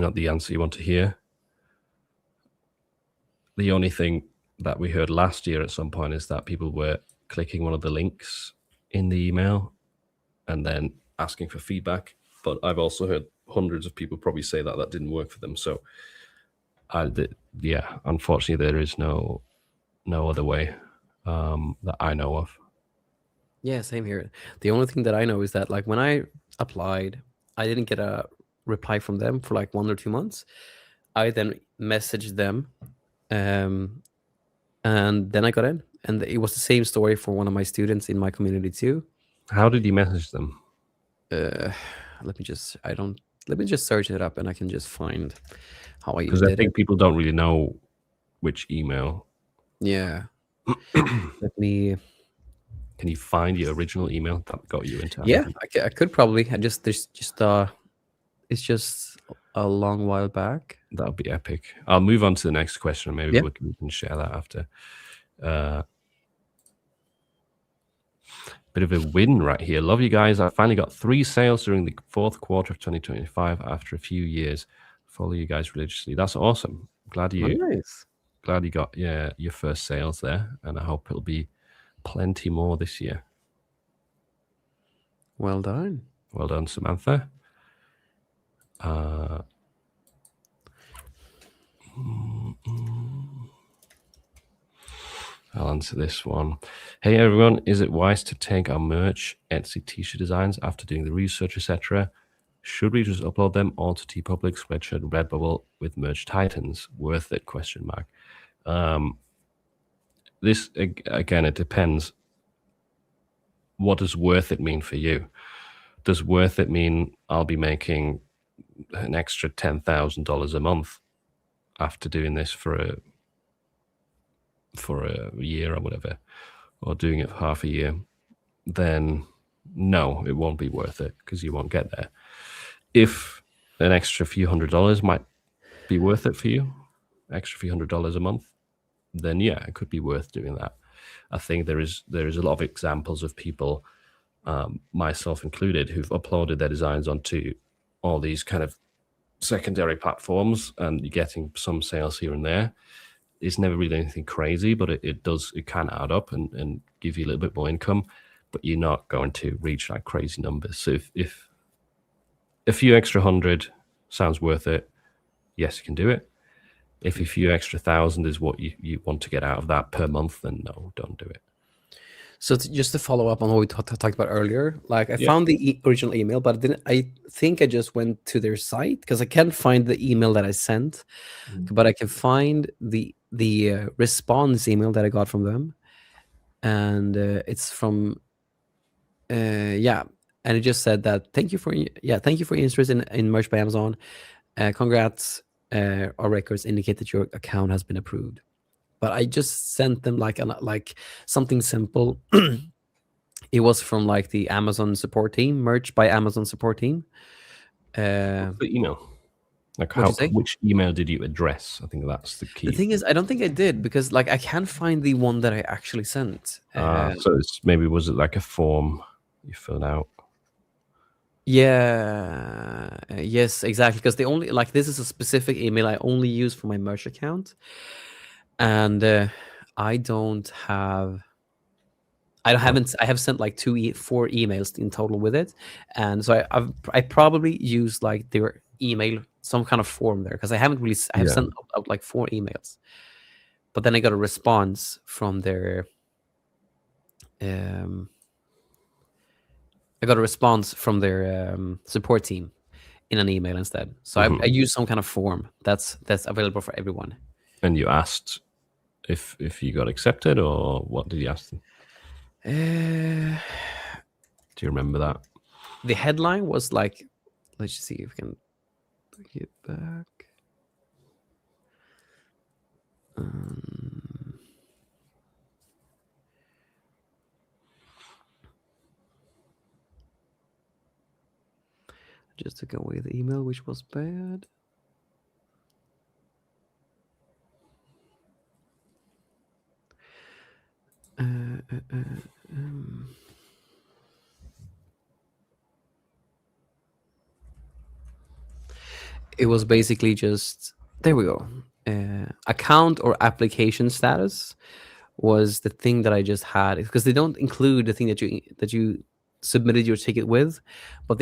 not the answer you want to hear. The only thing that we heard last year at some point is that people were clicking one of the links in the email and then asking for feedback. But I've also heard hundreds of people probably say that didn't work for them. So yeah, unfortunately, there is no other way that I know of. Yeah, same here. The only thing that I know is that, like, when I applied, I didn't get a reply from them for like 1 or 2 months. I then messaged them, and then I got in. And it was the same story for one of my students in my community too. How did you message them? Let me just search it up, and I can just find how I Because I think people don't really know which email. Yeah. Let me. Can you find your original email that got you into? Yeah, I could probably. It's just a long while back. That would be epic. I'll move on to the next question. Maybe we can share that after. Bit of a win right here. Love you guys. I finally got 3 sales during the 4th quarter of 2025 after a few years. Follow you guys religiously. That's awesome. Glad you got your first sales there, and I hope it'll be plenty more this year. Well done. Well done, Samantha. I'll answer this one. Hey everyone, is it wise to take our merch, Etsy t-shirt designs after doing the research, etc.? Should we just upload them all to TeePublic, Spreadshirt, Redbubble with Merch Titans? Worth it? ? This, again, it depends. What does worth it mean for you? Does worth it mean I'll be making an extra $10,000 a month after doing this for for a year or whatever, or doing it for half a year, then no, it won't be worth it because you won't get there. If an extra few $100s might be worth it for you, extra few $100 a month, then yeah, it could be worth doing that. I think there is a lot of examples of people, myself included, who've uploaded their designs onto all these kind of secondary platforms, and you're getting some sales here and there. It's never really anything crazy, but it can add up and give you a little bit more income, but you're not going to reach like crazy numbers. So if a few extra 100 sounds worth it, yes, you can do it. If a few extra 1,000 is what you want to get out of that per month, then no, don't do it. So just to follow up on what we talked about earlier, like I found the original email, but I think I just went to their site because I can't find the email that I sent, but I can find the response email that I got from them, and it's from and it just said that thank you for your interest in Merch by Amazon. Congrats, our records indicate that your account has been approved. But I just sent them like something simple. It was from like the Amazon support team, Merch by Amazon support team. The email, like which email did you address? I think that's the key. The thing is, I don't think I did because like I can't find the one that I actually sent. So was it like a form you filled out? Yeah. Yes, exactly. Because the only this is a specific email I only use for my Merch account. And I have sent like 4 emails in total with it, and so I probably used like their email, some kind of form there, because I have sent out like 4 emails, but then I got a response from their support team in an email instead. So I used some kind of form that's available for everyone. And you asked if you got accepted, or what did you ask them? Do you remember that? The headline was like, let's see if we can get back. Just took away the email, which was bad. It was basically just, there we go. Account or application status was the thing that I just had, because they don't include the thing that you submitted your ticket with, but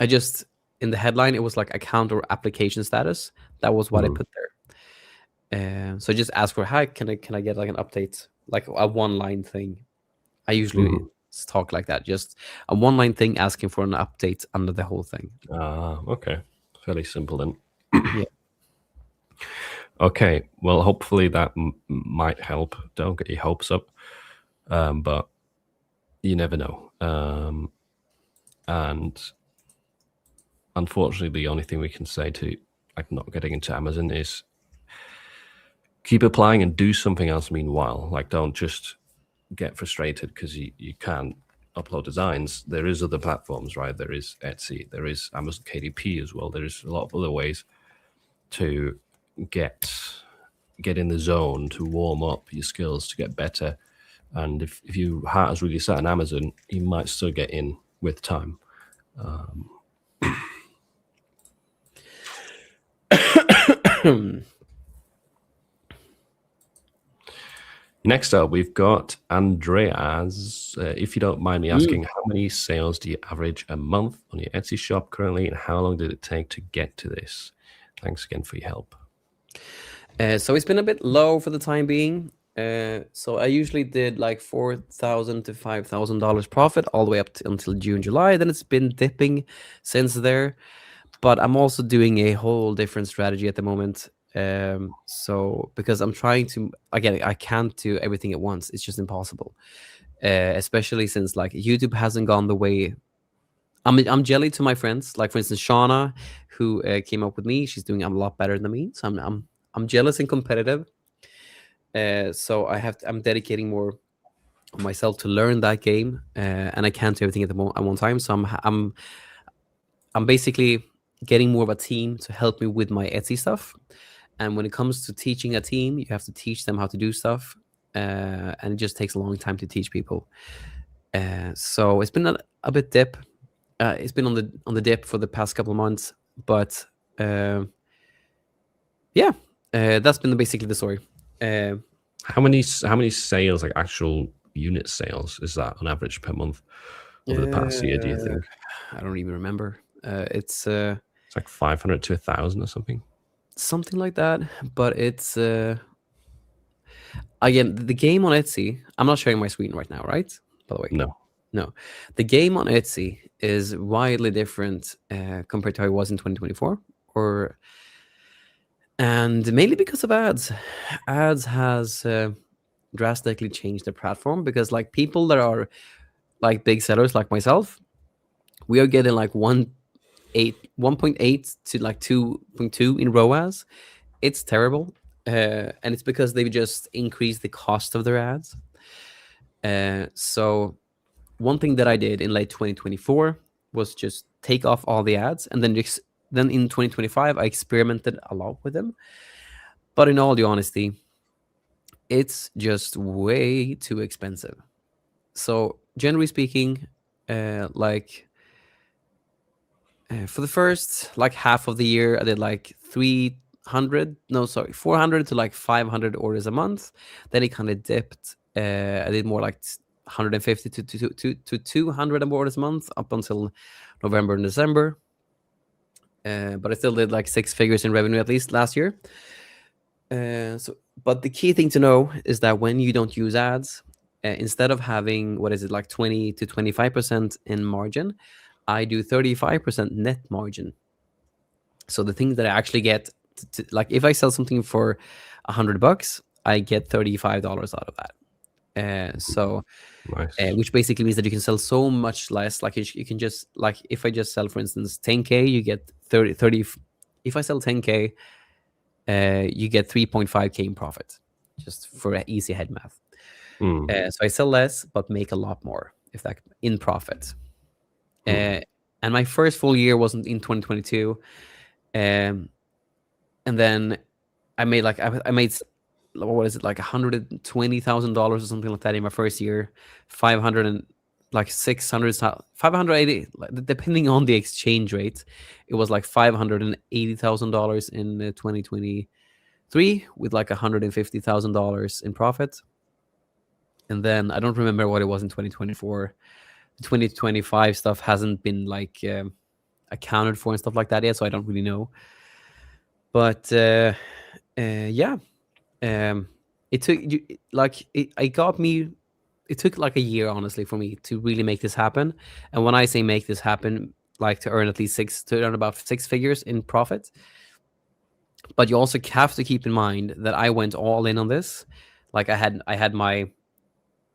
I just, in the headline, it was like account or application status. That was what I put there. So I just asked for, hi, can I get like an update, like a one-line thing. I usually talk like that, just a one-line thing asking for an update under the whole thing. Okay. Fairly simple then. Yeah. Okay. Well, hopefully that might help. Don't get your hopes up. But you never know. And unfortunately, the only thing we can say to like not getting into Amazon is keep applying and do something else meanwhile. Like, don't just get frustrated because you can't upload designs. There is other platforms, right? There is Etsy, there is Amazon KDP as well. There's a lot of other ways to get in the zone, to warm up your skills, to get better. And if your heart is really set on Amazon, you might still get in with time. Next up, we've got Andreas. If you don't mind me asking, how many sales do you average a month on your Etsy shop currently, and how long did it take to get to this? Thanks again for your help. So it's been a bit low for the time being. So I usually did like $4,000 to $5,000 profit all the way up until June, July. Then it's been dipping since there. But I'm also doing a whole different strategy at the moment. So because I'm trying to, again, I can't do everything at once. It's just impossible. Especially since like YouTube hasn't gone the way. I'm jelly to my friends. Like for instance, Shauna, who came up with me, she's doing a lot better than me. So I'm jealous and competitive. So I'm dedicating more of myself to learn that game, and I can't do everything at one time. So I'm basically getting more of a team to help me with my Etsy stuff. And when it comes to teaching a team, you have to teach them how to do stuff, and it just takes a long time to teach people. So it's been a bit dip. It's been on the dip for the past couple of months, but yeah, that's been basically the story. How many sales, like actual unit sales, is that on average per month over the past year? Do you think? I don't even remember. It's like 500 to 1,000 or something. Something like that. But it's again, the game on Etsy. I'm not sharing my screen right now, right? By the way, no. The game on Etsy is widely different compared to how it was in 2024, and mainly because of ads. Ads has drastically changed the platform, because like people that are like big sellers like myself, we are getting like 1.8 to like 2.2 in ROAS. It's terrible, and it's because they've just increased the cost of their ads. So one thing that I did in late 2024 was just take off all the ads, and then in 2025 I experimented a lot with them. But in all the honesty, it's just way too expensive. So generally speaking, for the first like half of the year, I did like 400 to like 500 orders a month. Then it kind of dipped. I did more like 150 to 200 orders a month up until November and December. But I still did like 6 figures in revenue at least last year. But the key thing to know is that when you don't use ads, instead of having like 20 to 25% in margin, I do 35% net margin. So the things that I actually get, like if I sell something for $100, I get $35 out of that. So nice. Which basically means that you can sell so much less. Like you can just, like if I just sell, for instance, 10K, you get 30. If I sell 10K, you get 3.5K in profit, just for easy head math. So I sell less but make a lot more, if that in profit. And my first full year wasn't in 2022, and then I made like what is it, like $120,000 or something like that in my first year. 500 and like 600, 580, depending on the exchange rate. It was like $580,000 in 2023 with like $150,000 in profit. And then I don't remember what it was in 2024. The 2025 stuff hasn't been like accounted for and stuff like that yet, so I don't really know. But yeah, it took it took like a year, honestly, for me to really make this happen. And when I say make this happen, like to earn about 6 figures in profit. But you also have to keep in mind that I went all in on this. Like I had my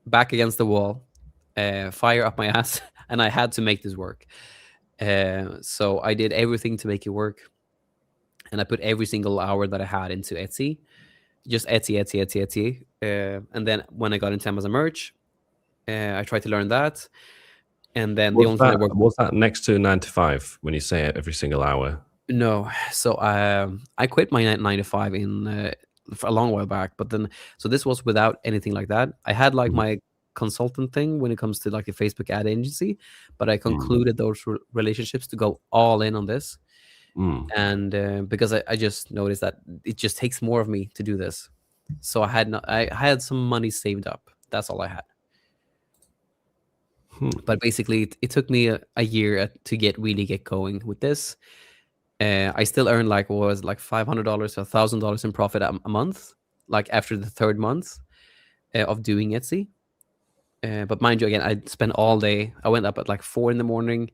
back against the wall, fire up my ass, and I had to make this work. So I did everything to make it work, and I put every single hour that I had into Etsy, just Etsy. And then when I got into Amazon Merch, I tried to learn that. And then the only thing that worked was that next to 9 to 5 when you say it every single hour? No, so I quit my 9 to 5 for a long while back, but then so this was without anything like that. I had like my consultant thing when it comes to like a Facebook ad agency, but I concluded those relationships to go all in on this. And because I just noticed that it just takes more of me to do this, so I had some money saved up. That's all I had. But basically, it took me a year to really get going with this. I still earn like $500 or $1,000 in profit a month, like after the 3rd month of doing Etsy. But mind you, again, I spent all day. I went up at like 4 in the morning,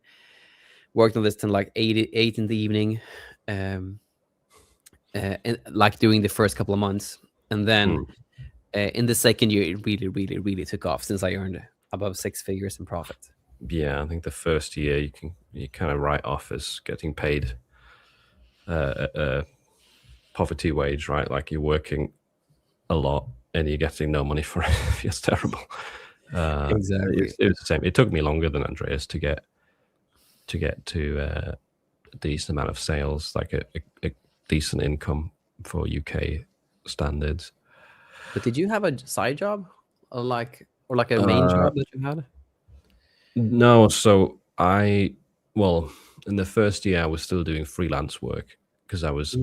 worked on this till like 8 in the evening, and like doing the first couple of months. And then in the 2nd year, it really took off since I earned above 6 figures in profit. Yeah, I think the first year you kind of write off as getting paid a poverty wage, right? Like you're working a lot and you're getting no money for it. It's terrible. Exactly. It was the same. It took me longer than Andreas to get to a decent amount of sales, like a decent income for UK standards. But did you have a side job, or like a main job that you had? No, so in the first year I was still doing freelance work because I was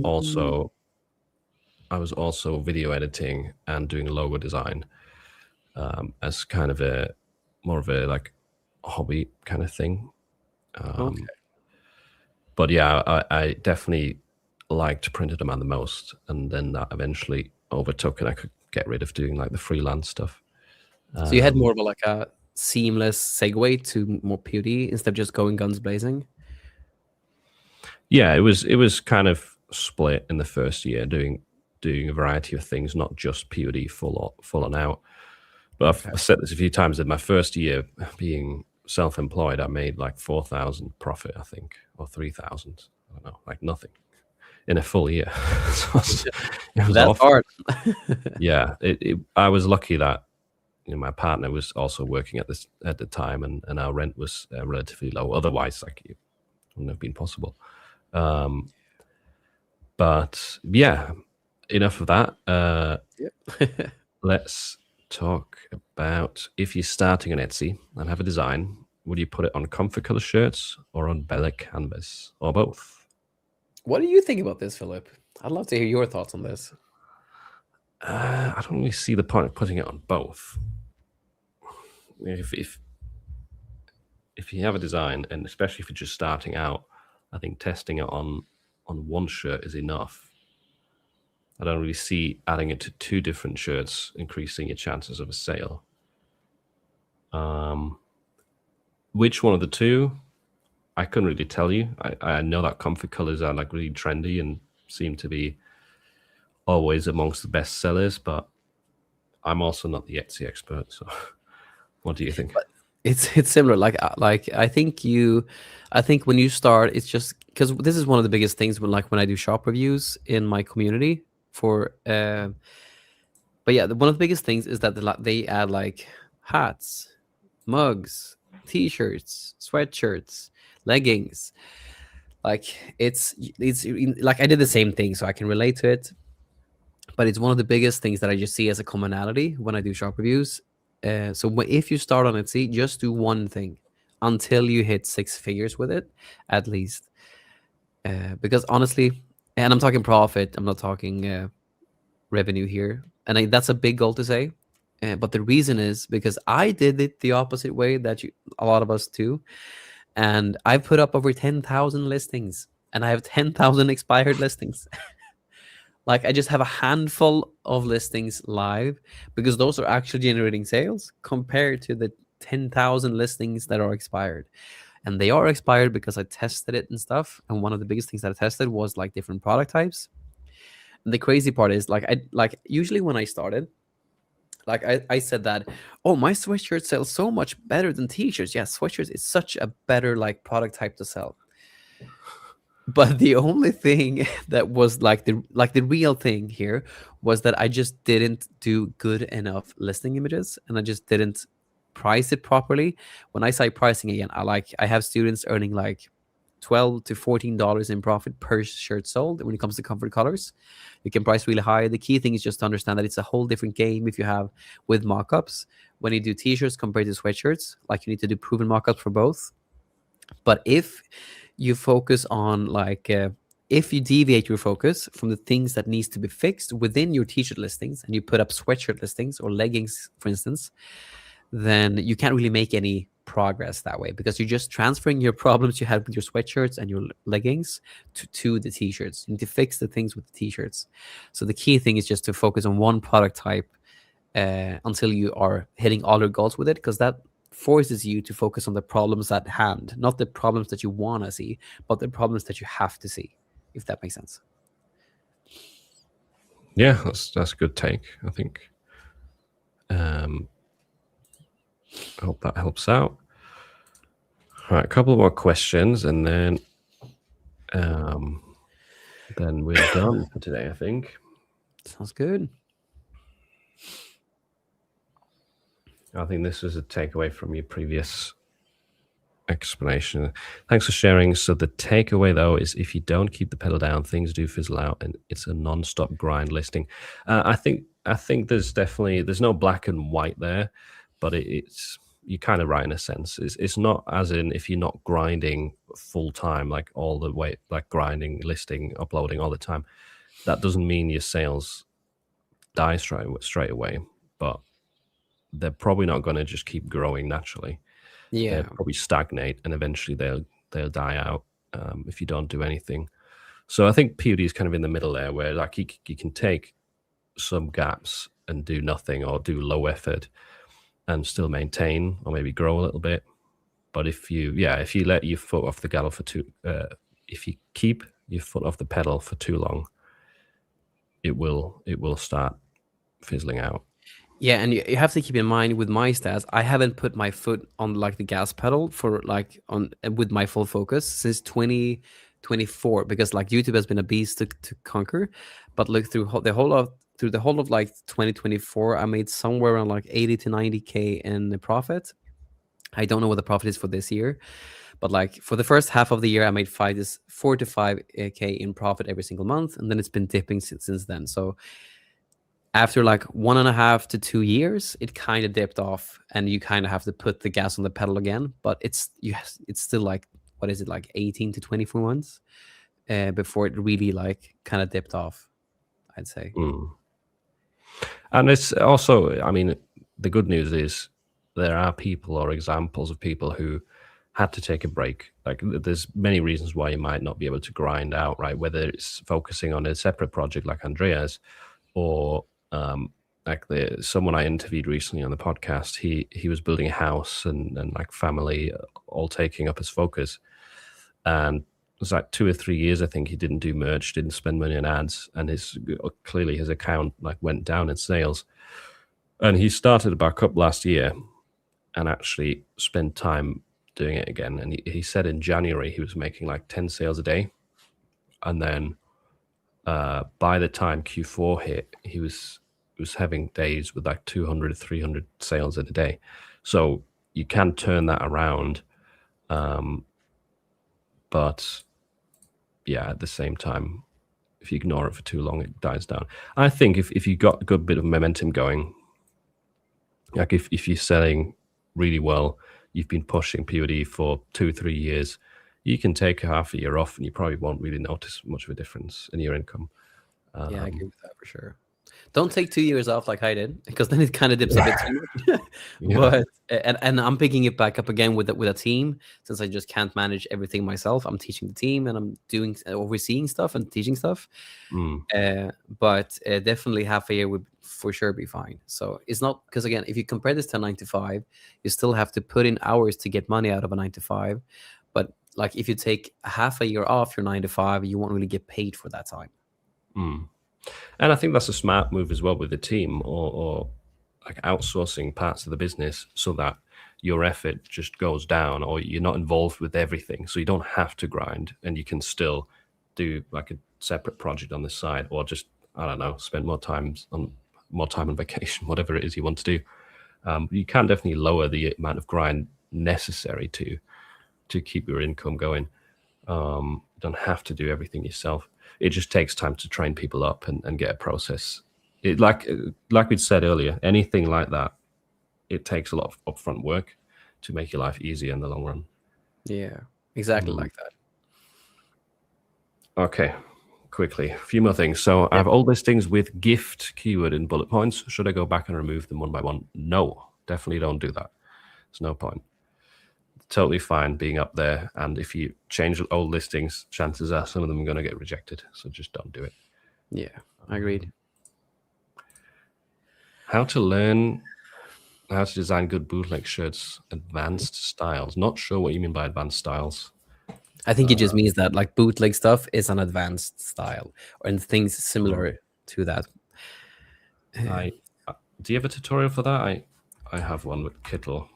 also video editing and doing logo design as kind of more of a like hobby kind of thing. Okay. But yeah, I definitely liked Printed Demand the most, and then that eventually overtook, and I could get rid of doing like the freelance stuff. So you had more of a seamless segue to more POD instead of just going guns blazing. Yeah, it was kind of split in the first year, doing a variety of things, not just POD full on out. But I've said this a few times, that my first year being self-employed, I made like 4,000 profit, I think, or 3,000. I don't know, like nothing in a full year. So it was That's hard. Yeah, I was lucky that my partner was also working at the time, and our rent was relatively low. Otherwise, like, it wouldn't have been possible. But yeah, enough of that. Yep. Let's talk about, if you're starting on Etsy and have a design, would you put it on comfort color shirts or on Bella canvas, or both? What do you think about this, Philip? I'd love to hear your thoughts on this. I don't really see the point of putting it on both. If you have a design, and especially if you're just starting out, I think testing it on one shirt is enough. I don't really see adding it to two different shirts increasing your chances of a sale. Which one of the two? I couldn't really tell you. I know that comfort colors are like really trendy and seem to be always amongst the best sellers, but I'm also not the Etsy expert. So what do you think? It's similar. Like I think when you start, it's just because this is one of the biggest things when I do shop reviews in my community for. But yeah, one of the biggest things is that they add like hats, mugs, t-shirts, sweatshirts, leggings. Like it's like I did the same thing, so I can relate to it. But it's one of the biggest things that I just see as a commonality when I do shop reviews. So if you start on Etsy, just do one thing until you hit 6 figures with it, at least. Because honestly, and I'm talking profit, I'm not talking revenue here, and that's a big goal to say. But the reason is because I did it the opposite way that a lot of us do, and I've put up over 10,000 listings, and I have 10,000 expired listings. Like I just have a handful of listings live because those are actually generating sales compared to the 10,000 listings that are expired. And they are expired because I tested it and stuff. And one of the biggest things that I tested was like different product types. And the crazy part is like usually when I started, like I said that, oh, my sweatshirt sells so much better than t-shirts. Yeah, sweatshirts is such a better like product type to sell. But the only thing that was like the real thing here was that I just didn't do good enough listing images, and I just didn't price it properly. When I say pricing again, I have students earning like $12 to $14 in profit per shirt sold. When it comes to comfort colors, you can price really high. The key thing is just to understand that it's a whole different game if you have with mockups. When you do t-shirts compared to sweatshirts, like you need to do proven mockups for both. But if you focus on if you deviate your focus from the things that needs to be fixed within your t-shirt listings, and you put up sweatshirt listings or leggings, for instance, then you can't really make any progress that way, because you're just transferring your problems you had with your sweatshirts and your leggings to the t-shirts. You need to fix the things with the t-shirts. So the key thing is just to focus on one product type until you are hitting all your goals with it, because that forces you to focus on the problems at hand, not the problems that you want to see, but the problems that you have to see, if that makes sense. Yeah, that's a good take, I think. I hope that helps out. All right, a couple more questions, and then we're done for today, I think. Sounds good. I think this is a takeaway from your previous explanation. Thanks for sharing. So the takeaway though is if you don't keep the pedal down, things do fizzle out, and it's a non-stop grind listing. I think there's no black and white there, but it's you're kind of right in a sense. It's not as in if you're not grinding full time, like all the way, like grinding, listing, uploading all the time. That doesn't mean your sales die straight away, but they're probably not going to just keep growing naturally. Yeah. They'll probably stagnate, and eventually they'll die out if you don't do anything. So I think POD is kind of in the middle there, where like you can take some gaps and do nothing, or do low effort and still maintain, or maybe grow a little bit. But if you let your foot off the pedal if you keep your foot off the pedal for too long, it will start fizzling out. Yeah, and you have to keep in mind with my stats, I haven't put my foot on like the gas pedal for like on with my full focus since 2024, because like YouTube has been a beast to conquer. But look, through the whole of like 2024, I made somewhere around like 80 to 90K in the profit. I don't know what the profit is for this year, but like for the first half of the year, I made 4 to 5K in profit every single month, and then it's been dipping since then. So after like 1.5 to 2 years, it kind of dipped off, and you kind of have to put the gas on the pedal again. But it's still like, what is it, like 18 to 24 months before it really like kind of dipped off, I'd say. And it's also, I mean, the good news is there are people or examples of people who had to take a break. Like there's many reasons why you might not be able to grind out, right? Whether it's focusing on a separate project like Andreas, or like someone I interviewed recently on the podcast, he was building a house and like family all taking up his focus. And it was like 2 or 3 years, I think, he didn't do merch, didn't spend money on ads, and clearly his account like went down in sales. And he started back up last year and actually spent time doing it again. And he said in January he was making like 10 sales a day. And then by the time Q4 hit, he was having days with like 200 to 300 sales in a day. So you can turn that around. But yeah, at the same time, if you ignore it for too long, it dies down. I think if you got a good bit of momentum going, like if you're selling really well, you've been pushing POD for 2 or 3 years, you can take a half a year off and you probably won't really notice much of a difference in your income. Yeah, I agree with that for sure. Don't take 2 years off like I did, because then it kind of dips a bit too much. Yeah. But and I'm picking it back up again with a team, since I just can't manage everything myself. I'm teaching the team, and I'm overseeing stuff and teaching stuff. But definitely half a year would for sure be fine. So it's not, because again, if you compare this to a 9 to 5, you still have to put in hours to get money out of a 9 to 5. But like if you take half a year off your 9 to 5, you won't really get paid for that time. And I think that's a smart move as well with the team, or like outsourcing parts of the business so that your effort just goes down, or you're not involved with everything. So you don't have to grind, and you can still do like a separate project on the side, or just, I don't know, spend more time on vacation, whatever it is you want to do. You can definitely lower the amount of grind necessary to keep your income going. You don't have to do everything yourself. It just takes time to train people up and get a process. It like we'd said earlier, anything like that, it takes a lot of upfront work to make your life easier in the long run. Yeah, exactly like that. Okay, quickly, a few more things. So I have old listings with gift keyword in bullet points. Should I go back and remove them one by one? No, definitely don't do that. There's no point. Totally fine being up there, and if you change old listings, chances are some of them are going to get rejected, so just don't do it. Yeah, I agreed. How to learn how to design good bootleg shirts, advanced styles. Not sure what you mean by advanced styles. I think it just means that like bootleg stuff is an advanced style, and things similar to that. Do you have a tutorial for that? I have one with Kittle.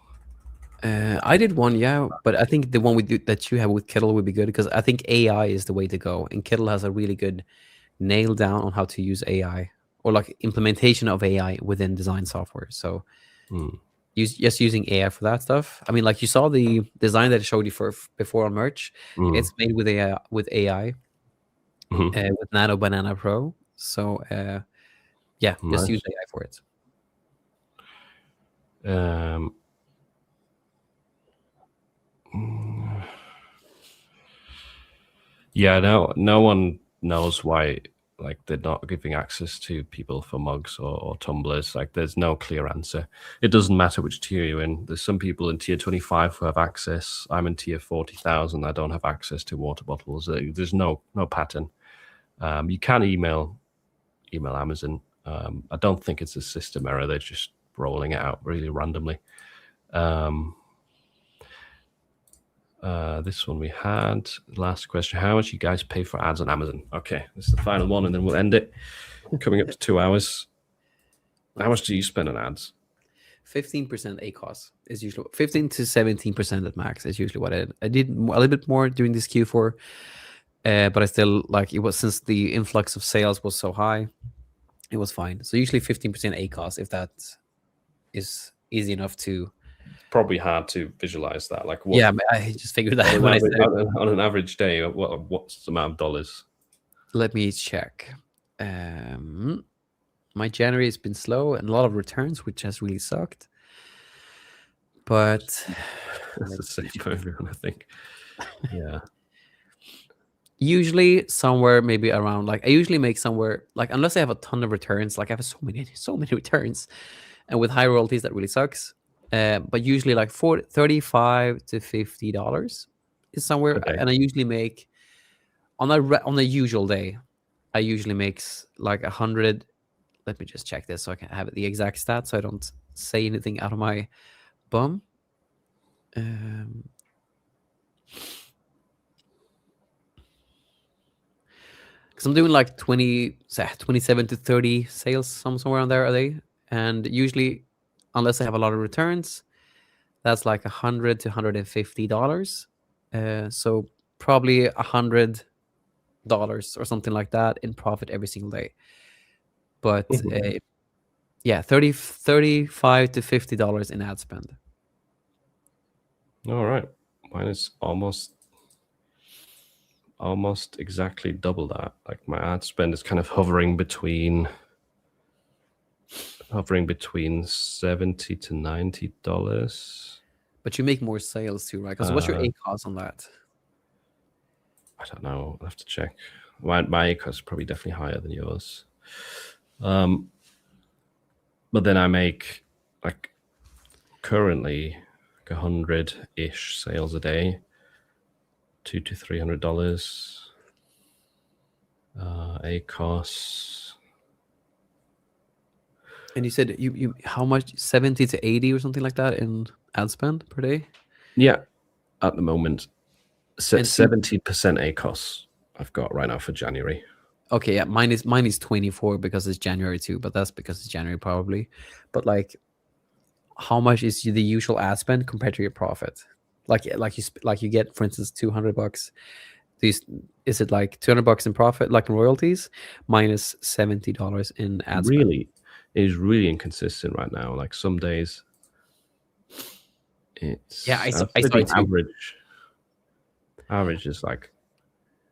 I did one, yeah, but I think the one that you have with Kittle would be good, because I think AI is the way to go, and Kittle has a really good nail down on how to use AI. or like implementation of AI within design software. So just using AI for that stuff. I mean, like you saw the design that I showed you for before on merch. It's made with AI with Nano Banana Pro. So yeah, just use AI for it. Yeah, no one knows why like they're not giving access to people for mugs or tumblers. Like there's no clear answer. It doesn't matter which tier you're in. There's some people in tier 25 who have access. I'm in tier 40,000. I don't have access to water bottles. There's no pattern. You can email Amazon. I don't think it's a system error. They're just rolling it out really randomly. This one we had. Last question. How much you guys pay for ads on Amazon? Okay, this is the final one, and then we'll end it. Coming up to 2 hours. How much do you spend on ads? 15% ACOS is usually 15 to 17% at max is usually what I did a little bit more during this Q4, but I still like it was since the influx of sales was so high, it was fine. So usually 15% ACOS, if that is easy enough to. Probably hard to visualize that. Like what, yeah, I just figured that when I said on an average day, what's the amount of dollars? Let me check. My January has been slow and a lot of returns, which has really sucked. But it's the same for everyone, I think. Yeah. Usually somewhere maybe around like I usually make somewhere like unless I have a ton of returns, like I have so many returns, and with high royalties that really sucks. But usually like $35 to $50 is somewhere, okay. And I usually make on a usual day, I usually makes like 100. Let me just check this so I can have the exact stats so I don't say anything out of my bum. Because I'm doing like 27 to 30 sales, somewhere on there are they, and usually, unless I have a lot of returns, that's like $100 to $150. So probably $100 or something like that in profit every single day. But yeah, $35 to $50 in ad spend. All right, mine is almost exactly double that. Like my ad spend is kind of hovering between $70 to $90. But you make more sales too, right? Because what's your ACOS on that? I don't know. I'll have to check. My ACOS is probably definitely higher than yours. But then I make like currently like 100-ish sales a day, $200 to $300. ACOS. And you said you how much? 70 to 80 or something like that in ad spend per day? Yeah, at the moment, 70% ACOS I've got right now for January. Okay, yeah, mine is 24 because it's January too, but that's because it's January probably. But like, how much is the usual ad spend compared to your profit? Like you get, for instance, $200. Is it like $200 in profit, like in royalties, minus $70 in ad spend? Really, it is really inconsistent right now. Like some days, it's I saw average is like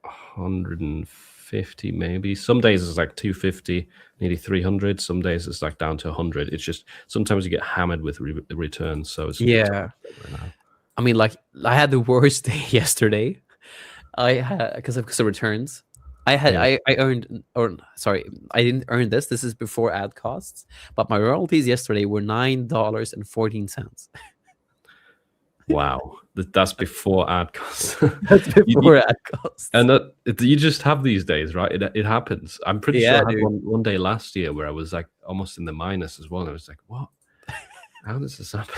150 maybe. Some days it's like 250, nearly 300. Some days it's like down to 100. It's just sometimes you get hammered with returns. So it's right now. I mean, like I had the worst day yesterday. I had because of returns. I earned, or sorry, I didn't earn this. This is before ad costs, but my royalties yesterday were $9.14. Wow, that's before ad costs. That's before ad costs. And you just have these days, right? It happens. I'm pretty sure I had one day last year where I was like almost in the minus as well. And I was like, what? How does this happen?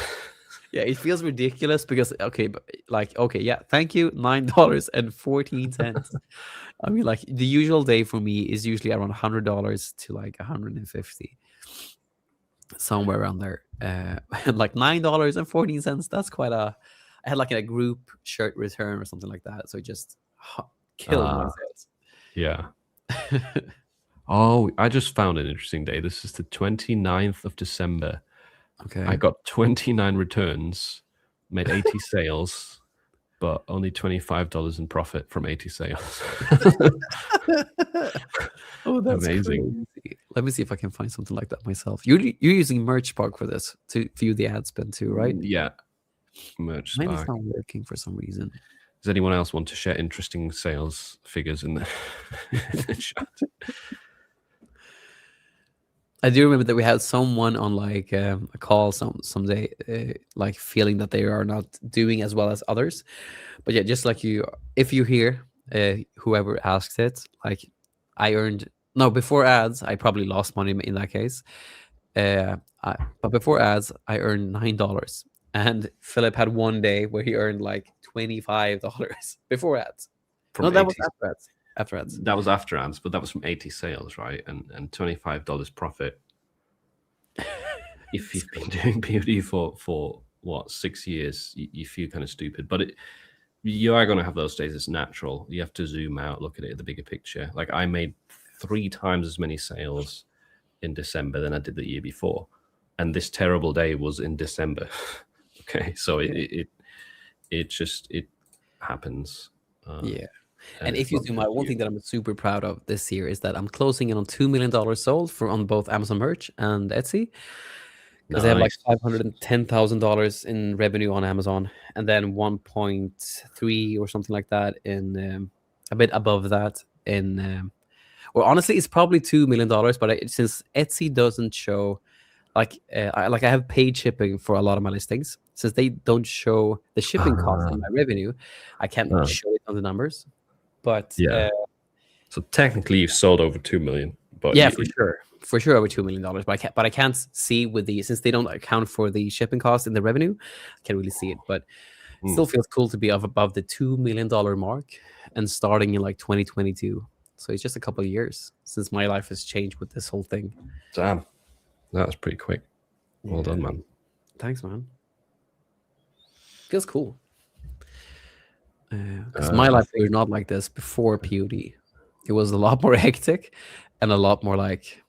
Yeah, it feels ridiculous because thank you, $9.14. I mean, like the usual day for me is usually around $100 to like $150, somewhere around there. And like $9.14, that's quite a. I had like a group shirt return or something like that, so it just killed my sales. Yeah. Oh, I just found an interesting day. This is the 29th of December. Okay. I got 29 returns, made 80 sales, but only $25 in profit from 80 sales. Oh, that's amazing. crazy. Let me see if I can find something like that myself. You're using Merchspark for this to view the ad spend too, right? Yeah. Merch Mine is Spark. not working for some reason. Does anyone else want to share interesting sales figures in the, in the chat? I do remember that we had someone on like a call someday, like feeling that they are not doing as well as others. But yeah, just like you, if you hear whoever asked it, like I earned before ads, I probably lost money in that case. But before ads, I earned $9, and Philip had one day where he earned like $25 before ads. From No, that was 80 after ads. After ads. That was after ads, but that was from 80 sales, right? And $25 profit. If you've been doing POD for what, 6 years, you feel kind of stupid. But you are going to have those days. It's natural. You have to zoom out, look at it, the bigger picture. Like I made 3 times as many sales in December than I did the year before, and this terrible day was in December. Okay, so it happens. Yeah. And if you zoom out, one thing that I'm super proud of this year is that I'm closing in on $2 million sold on both Amazon Merch and Etsy, because they have like $510,000 in revenue on Amazon, and then 1.3 or something like that in a bit above that in. Well, honestly, it's probably $2 million, but since Etsy doesn't show, like I have paid shipping for a lot of my listings, since they don't show the shipping cost in my revenue, I can't show it on the numbers. But yeah, so technically you've sold over 2 million. But yeah, for sure over $2 million. But I can't see since they don't account for the shipping cost in the revenue, I can't really see it. But it still feels cool to be above the $2 million mark and starting in like 2022. So it's just a couple of years since my life has changed with this whole thing. Damn, that was pretty quick. Well done, man. Thanks, man. Feels cool. Because my life was not like this before POD. It was a lot more hectic and a lot more like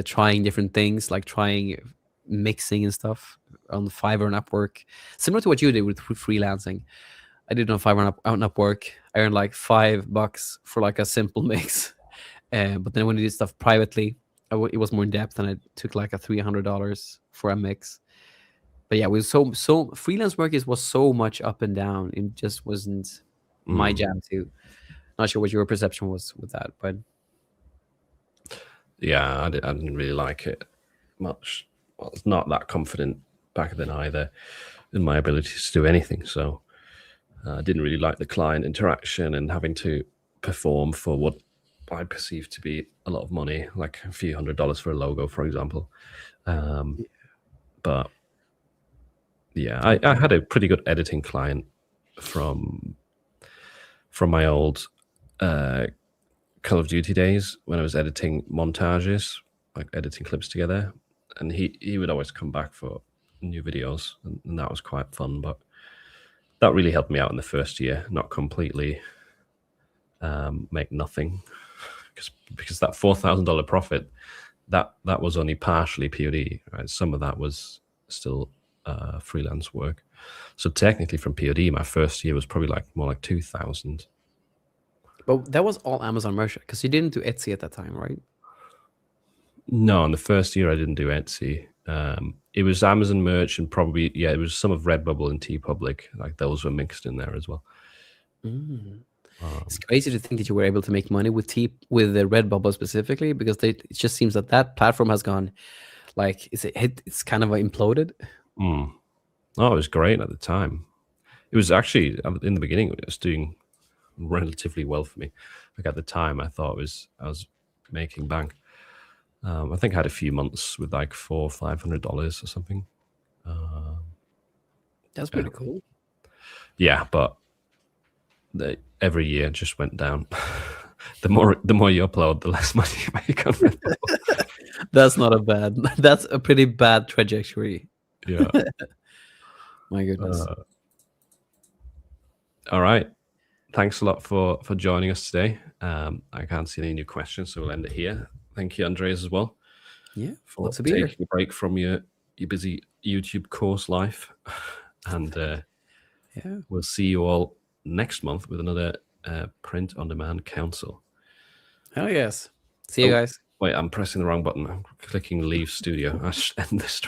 trying different things, like trying mixing and stuff on Fiverr and Upwork, similar to what you did with freelancing. I did it on Fiverr and Upwork. I earned like $5 for like a simple mix. But then when I did stuff privately, it was more in depth, and I took like a $300 for a mix. But yeah, it was so freelance work was so much up and down. It just wasn't my jam too. Not sure what your perception was with that, but yeah, I didn't really like it much. I was not that confident back then either in my ability to do anything. So I didn't really like the client interaction and having to perform for what I perceived to be a lot of money, like a few $100s for a logo, for example. But yeah, I had a pretty good editing client from my old Call of Duty days when I was editing montages, like editing clips together, and he would always come back for new videos, and that was quite fun. But that really helped me out in the first year, not completely make nothing, because that $4,000 profit, that was only partially POD, right? Some of that was still freelance work. So technically from POD, my first year was probably more like 2,000. But that was all Amazon Merch, because you didn't do Etsy at that time, right? No, in the first year I didn't do Etsy. It was Amazon Merch, and probably, it was some of Redbubble and TeePublic. Like those were mixed in there as well. It's crazy to think that you were able to make money with the Redbubble specifically, because it just seems that platform has gone, like, it's kind of imploded. Oh, it was great at the time. It was actually, in the beginning, it was doing relatively well for me. Like at the time, I thought I was making bank. I think I had a few months with like $400 or $500 or something. That's pretty cool. Yeah, but every year just went down. The more you upload, the less money you make on Redbubble. That's a pretty bad trajectory. Yeah. My goodness. All right. thanks a lot for joining us today. I can't see any new questions, so we'll end it here. Thank you, Andreas, as well. Yeah, for lots to be here. taking a break from your busy YouTube course life. And Yeah. we'll see you all next month with another Print on Demand Council. Oh yes. See you guys. Wait, I'm pressing the wrong button. I'm clicking Leave Studio. I should end this.